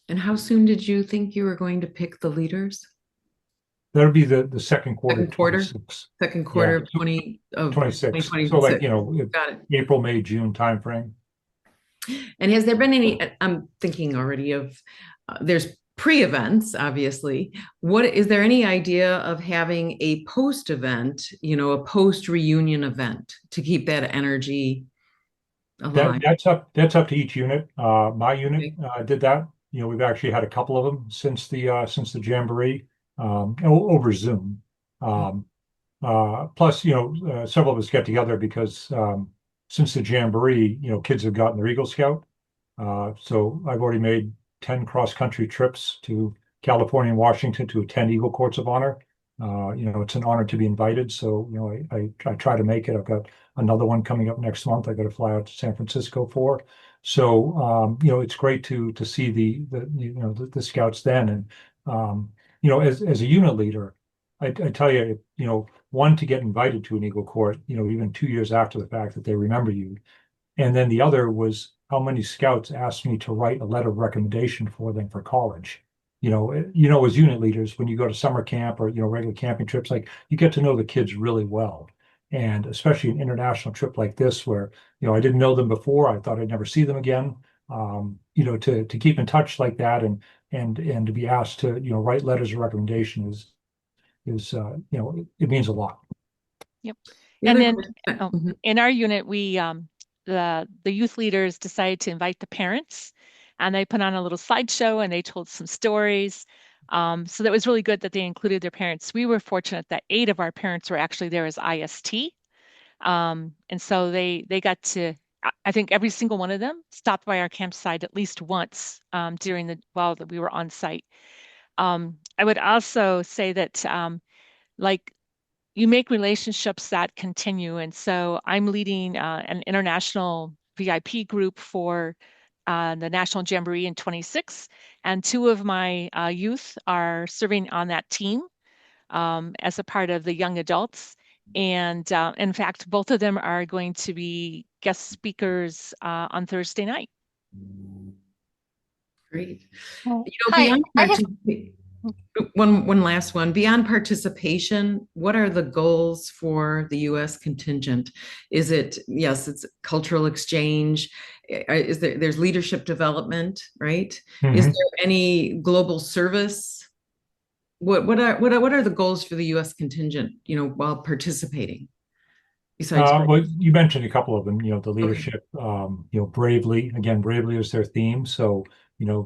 And how soon did you think you were going to pick the leaders? That'll be the second quarter. Second quarter? 26. Second quarter Yeah. of 26. 2026. So Got it. April, May, June timeframe. And has there been any, I'm thinking already of, there's pre-events, obviously. Is there any idea of having a post-event, a post-reunion event to keep that energy alive? That's up to each unit. My unit did that. We've actually had a couple of them since the Jamboree over Zoom. Plus, several of us get together because since the Jamboree, kids have gotten their Eagle Scout. So I've already made 10 cross-country trips to California and Washington to attend Eagle Courts of Honor. It's an honor to be invited. So, I try to make it. I've got another one coming up next month. I got to fly out to San Francisco for. So, it's great to see the scouts then. And, as a unit leader, I tell you, one, to get invited to an Eagle Court, even 2 years after the fact that they remember you. And then the other was how many scouts asked me to write a letter of recommendation for them for college. As unit leaders, when you go to summer camp or, regular camping trips, like you get to know the kids really well. And especially an international trip like this, where, I didn't know them before, I thought I'd never see them again. To keep in touch like that and to be asked to, write letters of recommendation is it means a lot. Yep. The And other then question- in our unit, we the youth leaders decided to invite the parents, and they put on a little slideshow and they told some stories. So that was really good that they included their parents. We were fortunate that 8 of our parents were actually there as IST. And so they got to, I think every single one of them stopped by our campsite at least once while we were on site. I would also say that like you make relationships that continue. And so I'm leading an international VIP group for the National Jamboree in 26, and 2 of my youth are serving on that team as a part of the young adults. And in fact, both of them are going to be guest speakers on Thursday night. Great. Hi, One last one. Beyond participation, what are the goals for the U.S. contingent? Is it, yes, it's cultural exchange. There's leadership development, right? Mhm. Is there any global service? What are the goals for the U.S. contingent, while participating? Besides, Well, you mentioned a couple of them, the leadership, bravely, again, bravely is their theme. So,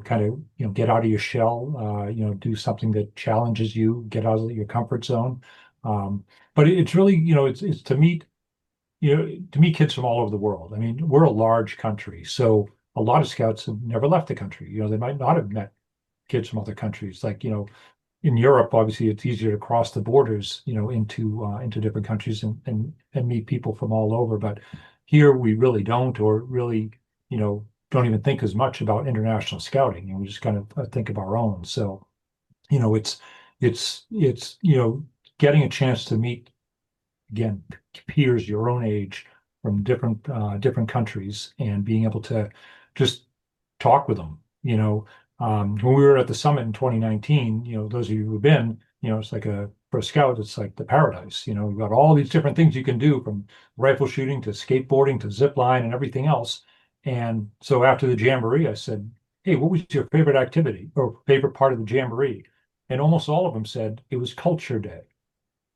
kind of, get out of your shell, do something that challenges you, get out of your comfort zone. But it's really, it's to meet kids from all over the world. I mean, we're a large country, so a lot of scouts have never left the country. They might not have met kids from other countries. Like, in Europe, obviously, it's easier to cross the borders, into different countries and meet people from all over. But here we really don't, or really, don't even think as much about international scouting. We just kind of think of our own. So, it's getting a chance to meet, again, peers your own age from different countries and being able to just talk with them. When we were at the summit in 2019, those of you who've been, it's like for a scout, it's like the paradise. We've got all these different things you can do, from rifle shooting to skateboarding to zip line and everything else. And so after the Jamboree, I said, hey, what was your favorite activity or favorite part of the Jamboree? And almost all of them said it was Culture Day.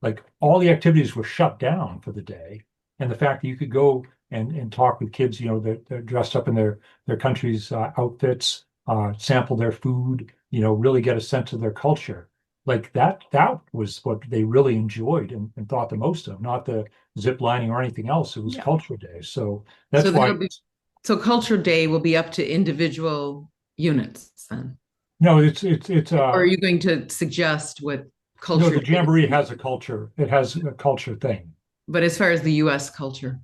Like all the activities were shut down for the day. And the fact that you could go and talk with kids, they're dressed up in their country's outfits, sample their food, really get a sense of their culture. Like that was what they really enjoyed and thought the most of, not the zip lining or anything else. It was Yeah. Culture Day. So So that's why. So Culture Day will be up to individual units then? No, it's Or are you going to suggest what culture? no, the Jamboree has a culture. It has a culture thing. But as far as the US culture,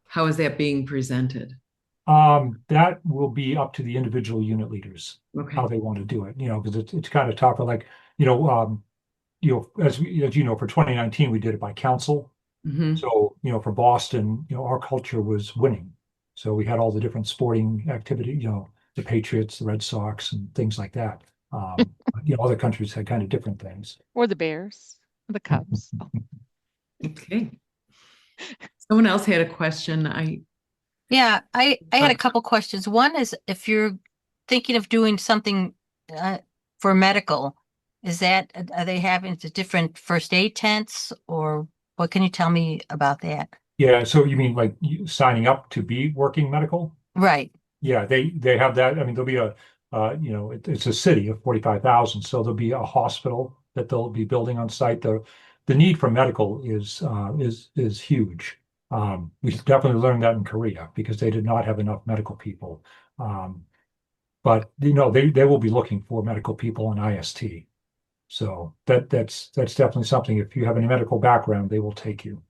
how is that being presented? That will be up to the individual unit leaders, Okay. how they want to do it, because it's kind of tougher. Like, as you know, for 2019, we did it by council. Mm-hmm. So, for Boston, our culture was winning. So we had all the different sporting activity, the Patriots, the Red Sox, and things like that. Other countries had kind of different things. Or the Bears, or the Cubs. Okay. Someone else had a question. Yeah, I had a couple questions. One is if you're thinking of doing something for medical, are they having the different first aid tents, or what can you tell me about that? Yeah, so you mean like signing up to be working medical? Right. Yeah, they have that. I mean, there'll be it's a city of 45,000, so there'll be a hospital that they'll be building on site. The need for medical is huge. We definitely learned that in Korea because they did not have enough medical people. But they will be looking for medical people in IST. So that's definitely something. If you have any medical background, they will take you.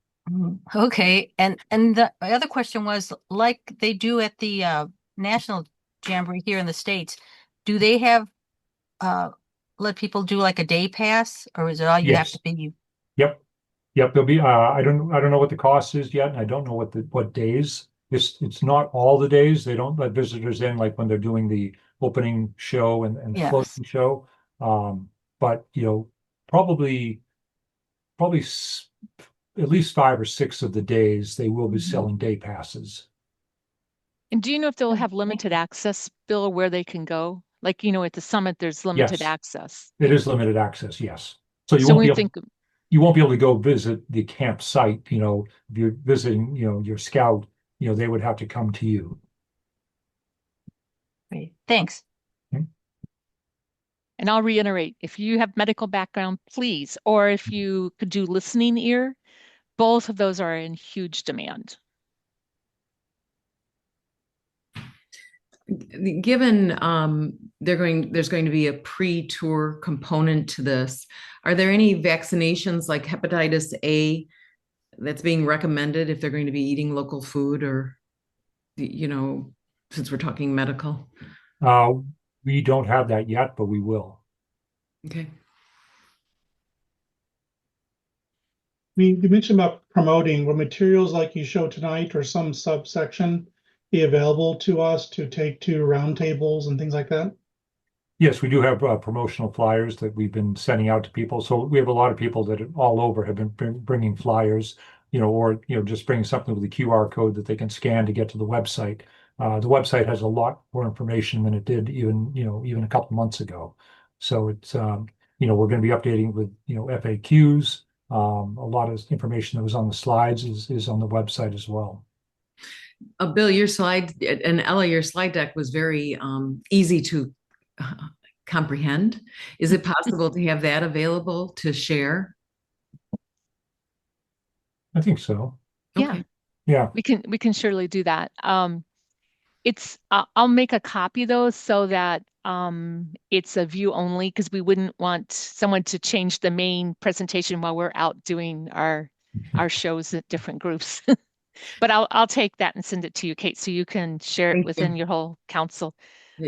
Okay, and the other question was, like they do at the National Jamboree here in the States, do they have let people do like a day pass, or is it all you have Yes. to be? Yep. There'll be I don't know what the cost is yet, and I don't know what days. It's not all the days. They don't let visitors in like when they're doing the opening show and the Yes. closing show. But probably at least 5 or 6 of the days they will be selling day passes. And do you know if they'll have limited access, Bill, where they can go? Like, at the summit, there's limited Yes. access. It is limited access, yes. So you So won't be we able think, you won't be able to go visit the campsite, if you're visiting, your scout, they would have to come to you. Great. Thanks. and I'll reiterate, if you have medical background, please, or if you could do listening ear, both of those are in huge demand. Given there's going to be a pre-tour component to this, are there any vaccinations like hepatitis A that's being recommended if they're going to be eating local food, or since we're talking medical? We don't have that yet, but we will. Okay. You mentioned about promoting. Will materials like you showed tonight or some subsection be available to us to take to roundtables and things like that? Yes, we do have promotional flyers that we've been sending out to people. So we have a lot of people that all over have been bringing flyers, or just bringing something with a QR code that they can scan to get to the website. The website has a lot more information than it did even a couple months ago. So it's we're going to be updating with FAQs. A lot of information that was on the slides is on the website as well. Bill, your slide, and Ella, your slide deck was very easy to comprehend. Is it possible to have that available to share? I think so. Okay. Yeah. We can surely do that. I'll make a copy though, so that it's a view only, because we wouldn't want someone to change the main presentation while we're out doing our shows at different groups. But I'll take that and send it to you, Kate, so you can share it within your whole council.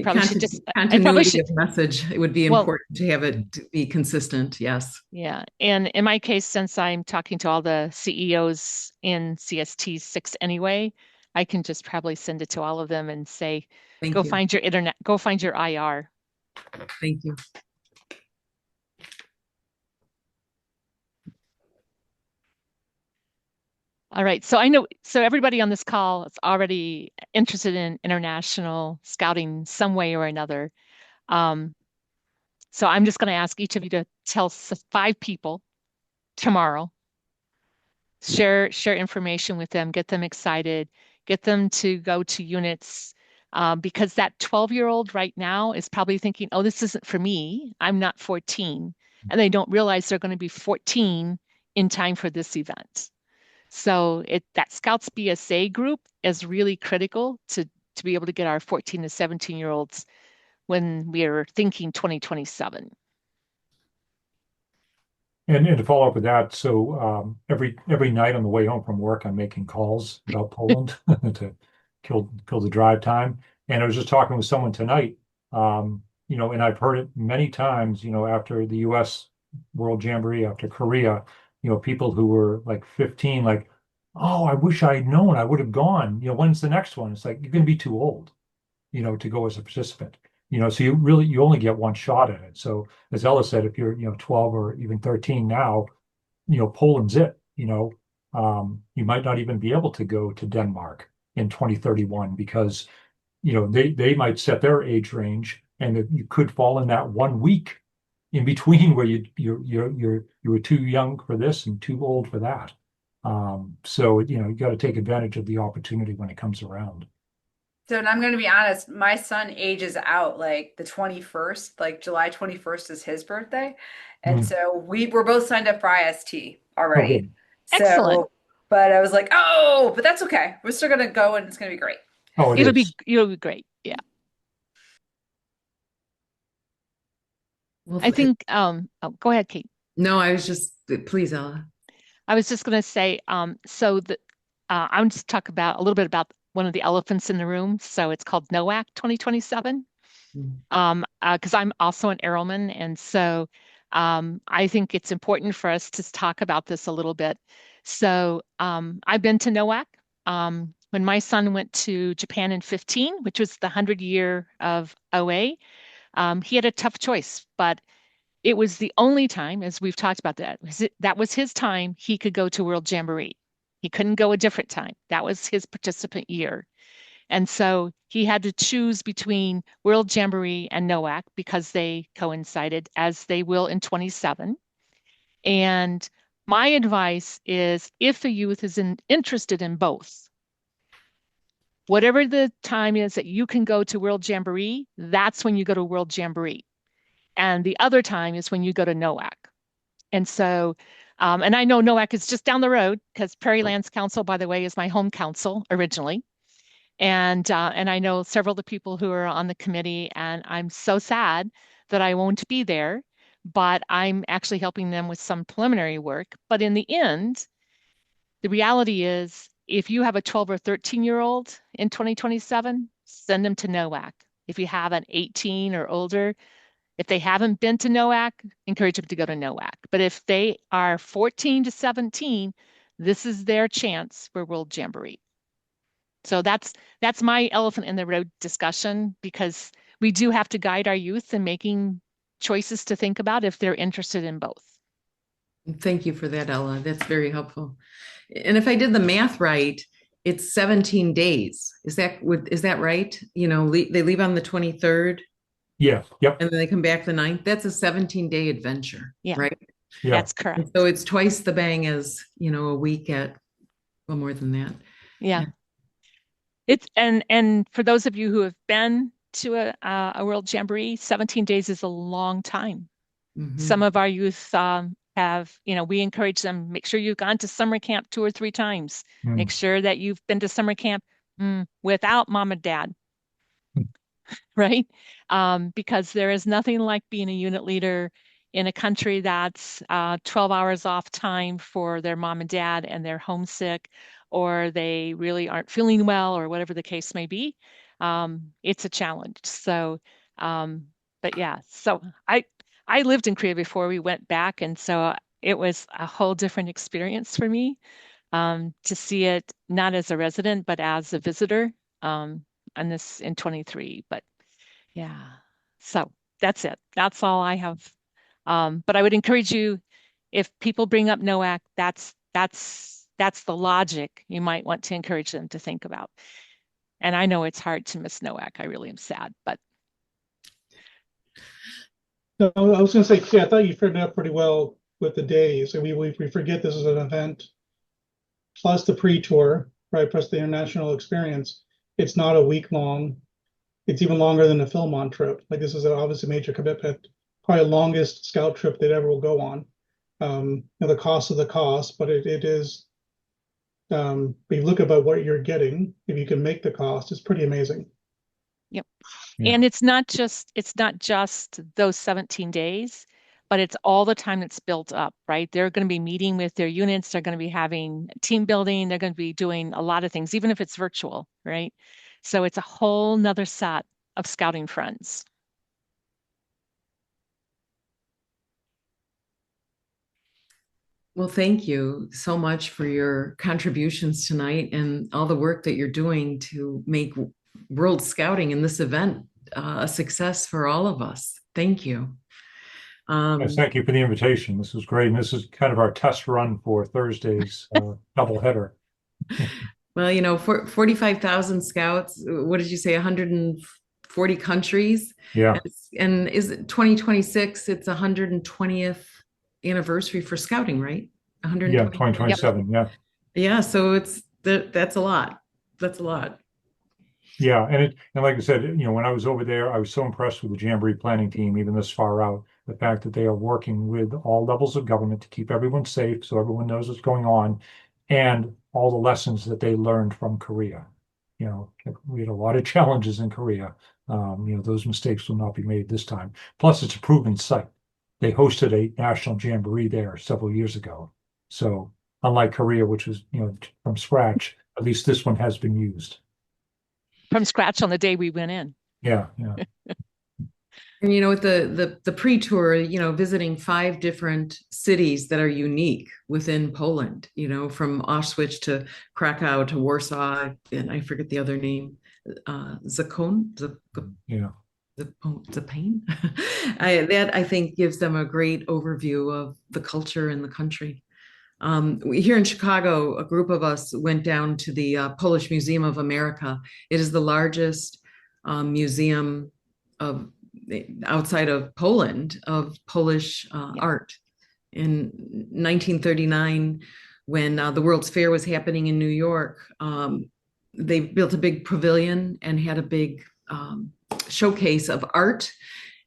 Probably should just continuity of message. It would be Well, important to have it to be consistent. Yes. Yeah, and in my case, since I'm talking to all the CEOs in CST 6 anyway, I can just probably send it to all of them and say, Thank go you. find your internet, go find your IR. Thank you. All right. So I know, so everybody on this call is already interested in international scouting some way or another. Um, so I'm just going to ask each of you to tell 5 people tomorrow, share information with them, get them excited, get them to go to units. Because that 12-year-old right now is probably thinking, oh, this isn't for me. I'm not 14. And they don't realize they're going to be 14 in time for this event. So that Scouts BSA group is really critical to be able to get our 14 to 17-year-olds when we're thinking 2027. And to follow up with that, so every night on the way home from work, I'm making calls about Poland to kill the drive time. And I was just talking with someone tonight, and I've heard it many times, after the U.S. World Jamboree, after Korea, people who were like 15, like, oh, I wish I had known, I would have gone. When's the next one? It's like you're going to be too old, to go as a participant. So you only get one shot at it. So as Ella said, if you're 12 or even 13 now, Poland's it. You might not even be able to go to Denmark in 2031 because they might set their age range, and that you could fall in that 1 week in between where you were too young for this and too old for that. So you got to take advantage of the opportunity when it comes around. So, and I'm going to be honest, my son ages out like the 21st, like July 21st is his birthday. And so we're both signed up for IST already. Okay. Excellent. So, but I was like, oh, but that's okay. We're still going to go and it's going to be great. Oh, it'll be great. Yeah. Well, I think go ahead, Kate. no, I was just, please, Ella. I was just going to say, so I'm just talk about a little bit about one of the elephants in the room. So it's called NOAC 2027. Because I'm also an airman, and so I think it's important for us to talk about this a little bit. So I've been to NOAC. When my son went to Japan in 15, which was the 100-year of OA, he had a tough choice, but it was the only time, as we've talked about that was his time he could go to World Jamboree. He couldn't go a different time. That was his participant year. And so he had to choose between World Jamboree and NOAC because they coincided, as they will in 27. And my advice is if the youth is interested in both, whatever the time is that you can go to World Jamboree, that's when you go to World Jamboree. And the other time is when you go to NOAC. And so, and I know NOAC is just down the road because Prairie Lands Council, by the way, is my home council originally. And I know several of the people who are on the committee, and I'm so sad that I won't be there, but I'm actually helping them with some preliminary work. But in the end, the reality is if you have a 12 or 13-year-old in 2027, send them to NOAC. If you have an 18 or older, if they haven't been to NOAC, encourage them to go to NOAC. But if they are 14 to 17, this is their chance for World Jamboree. So that's my elephant in the road discussion, because we do have to guide our youth in making choices to think about if they're interested in both. Thank you for that, Ella. That's very helpful. And if I did the math right, it's 17 days. Is that right? They leave on the 23rd. Yeah. Yep. And then they come back the 9th. That's a 17-day adventure. Yeah. Right. Yeah. That's correct. And so it's twice the bang as, a week at, well, more than that. Yeah. It's and for those of you who have been to a World Jamboree, 17 days is a long time. Some of our youth have, we encourage them, make sure you've gone to summer camp 2 or 3 times. Make sure that you've been to summer camp without mom and dad, right? Because there is nothing like being a unit leader in a country that's 12 hours off time for their mom and dad and they're homesick, or they really aren't feeling well, or whatever the case may be. It's a challenge. So, but yeah, so I lived in Korea before we went back, and so it was a whole different experience for me to see it not as a resident, but as a visitor and this in 23. But yeah, so that's it. That's all I have. But I would encourage you, if people bring up NOAC, that's that's the logic you might want to encourage them to think about. And I know it's hard to miss NOAC. I really am sad, but. No, I was going to say, yeah, I thought you figured it out pretty well with the days. And we forget this is an event plus the pre-tour, right? Plus the international experience. It's not a week long. It's even longer than the Philmont trip. Like this is obviously a major commitment, probably the longest scout trip they'd ever will go on. The cost of the cost, but it is. If you look about what you're getting, if you can make the cost, it's pretty amazing. Yep. Yeah. And it's not just those 17 days, but it's all the time that's built up, right? They're going to be meeting with their units, they're going to be having team building, they're going to be doing a lot of things, even if it's virtual, right? So it's a whole nother set of scouting friends. Well, thank you so much for your contributions tonight and all the work that you're doing to make World Scouting and this event a success for all of us. Thank you. Yes, thank you for the invitation. This was great. And this is kind of our test run for Thursday's doubleheader. Well, 45,000 scouts, what did you say, 140 countries? Yeah. And is it 2026? It's 120th anniversary for scouting, right? 120. Yeah, 2027. Yeah. Yeah, so that's a lot. That's a lot. Yeah, and like I said, when I was over there, I was so impressed with the Jamboree planning team, even this far out. The fact that they are working with all levels of government to keep everyone safe, so everyone knows what's going on, and all the lessons that they learned from Korea. We had a lot of challenges in Korea. Those mistakes will not be made this time. Plus, it's a proven site. They hosted a national Jamboree there several years ago. So, unlike Korea, which was from scratch, at least this one has been used. From scratch on the day we went in. Yeah. And with the pre-tour, visiting 5 different cities that are unique within Poland, from Auschwitz to Krakow to Warsaw, and I forget the other name, Zakon, Yeah. the pain. That I think gives them a great overview of the culture in the country. Here in Chicago, a group of us went down to the Polish Museum of America. It is the largest museum outside of Poland of Polish art. In 1939, when the World's Fair was happening in New York, they built a big pavilion and had a big showcase of art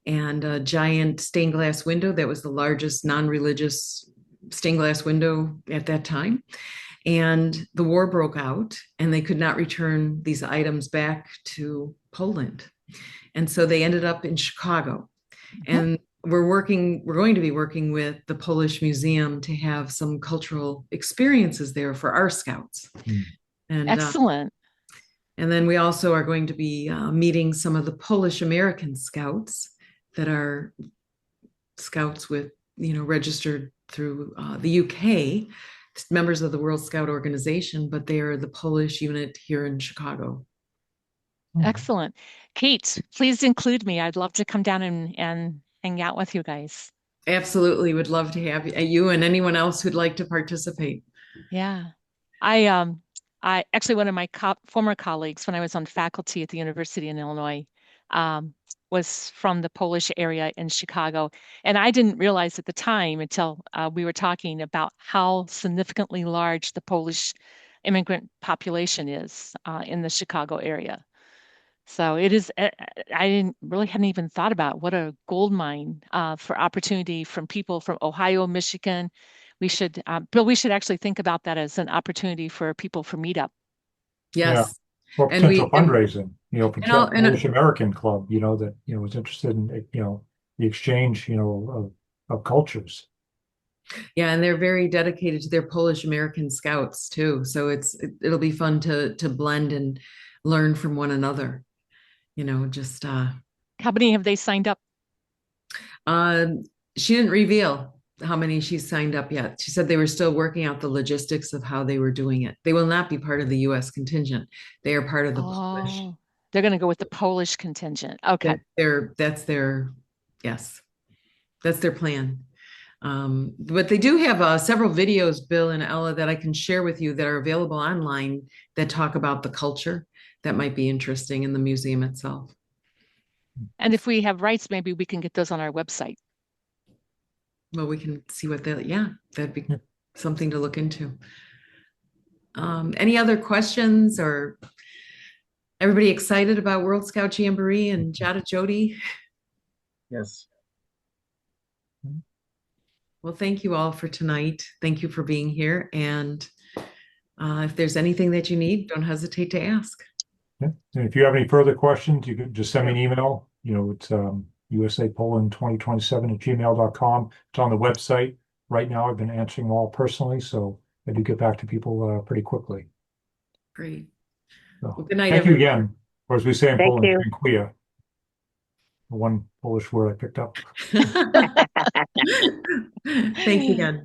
and a giant stained glass window that was the largest non-religious stained glass window at that time. And the war broke out and they could not return these items back to Poland. And so they ended up in Chicago. And we're going to be working with the Polish Museum to have some cultural experiences there for our scouts. And excellent. And then we also are going to be meeting some of the Polish American scouts that are scouts with, registered through the UK, members of the World Scout Organization, but they are the Polish unit here in Chicago. Excellent. Kate, please include me. I'd love to come down and hang out with you guys. Absolutely. Would love to have you and anyone else who'd like to participate. Yeah. I actually, one of my former colleagues when I was on faculty at the University in Illinois was from the Polish area in Chicago. And I didn't realize at the time until we were talking about how significantly large the Polish immigrant population is in the Chicago area. So it is, hadn't even thought about what a gold mine for opportunity from people from Ohio, Michigan. Bill, we should actually think about that as an opportunity for people for meetup. Yes. Yeah. Or potential fundraising, potential Polish American club, that, was interested in, the exchange, of cultures. Yeah, and they're very dedicated to their Polish American scouts too. So it'll be fun to blend and learn from one another. How many have they signed up? She didn't reveal how many she's signed up yet. She said they were still working out the logistics of how they were doing it. They will not be part of the U.S. contingent. They are part of the Polish. They're going to go with the Polish contingent. Okay. That's their plan. But they do have several videos, Bill and Ella, that I can share with you that are available online that talk about the culture that might be interesting in the museum itself. And if we have rights, maybe we can get those on our website. Well, we can see what that'd be something to look into. Any other questions, or everybody excited about World Scout Jamboree and JOTA JOTI? Yes. Well, thank you all for tonight. Thank you for being here. And if there's anything that you need, don't hesitate to ask. Yeah. And if you have any further questions, you can just send me an email. You know, it's usapoland2027@gmail.com. It's on the website. Right now, I've been answering all personally, so I do get back to people pretty quickly. Great. So, Well, good night, thank you everyone. again. Or as we say in Thank Poland, you. dziękuję. The one Polish word I picked up. Thanks again.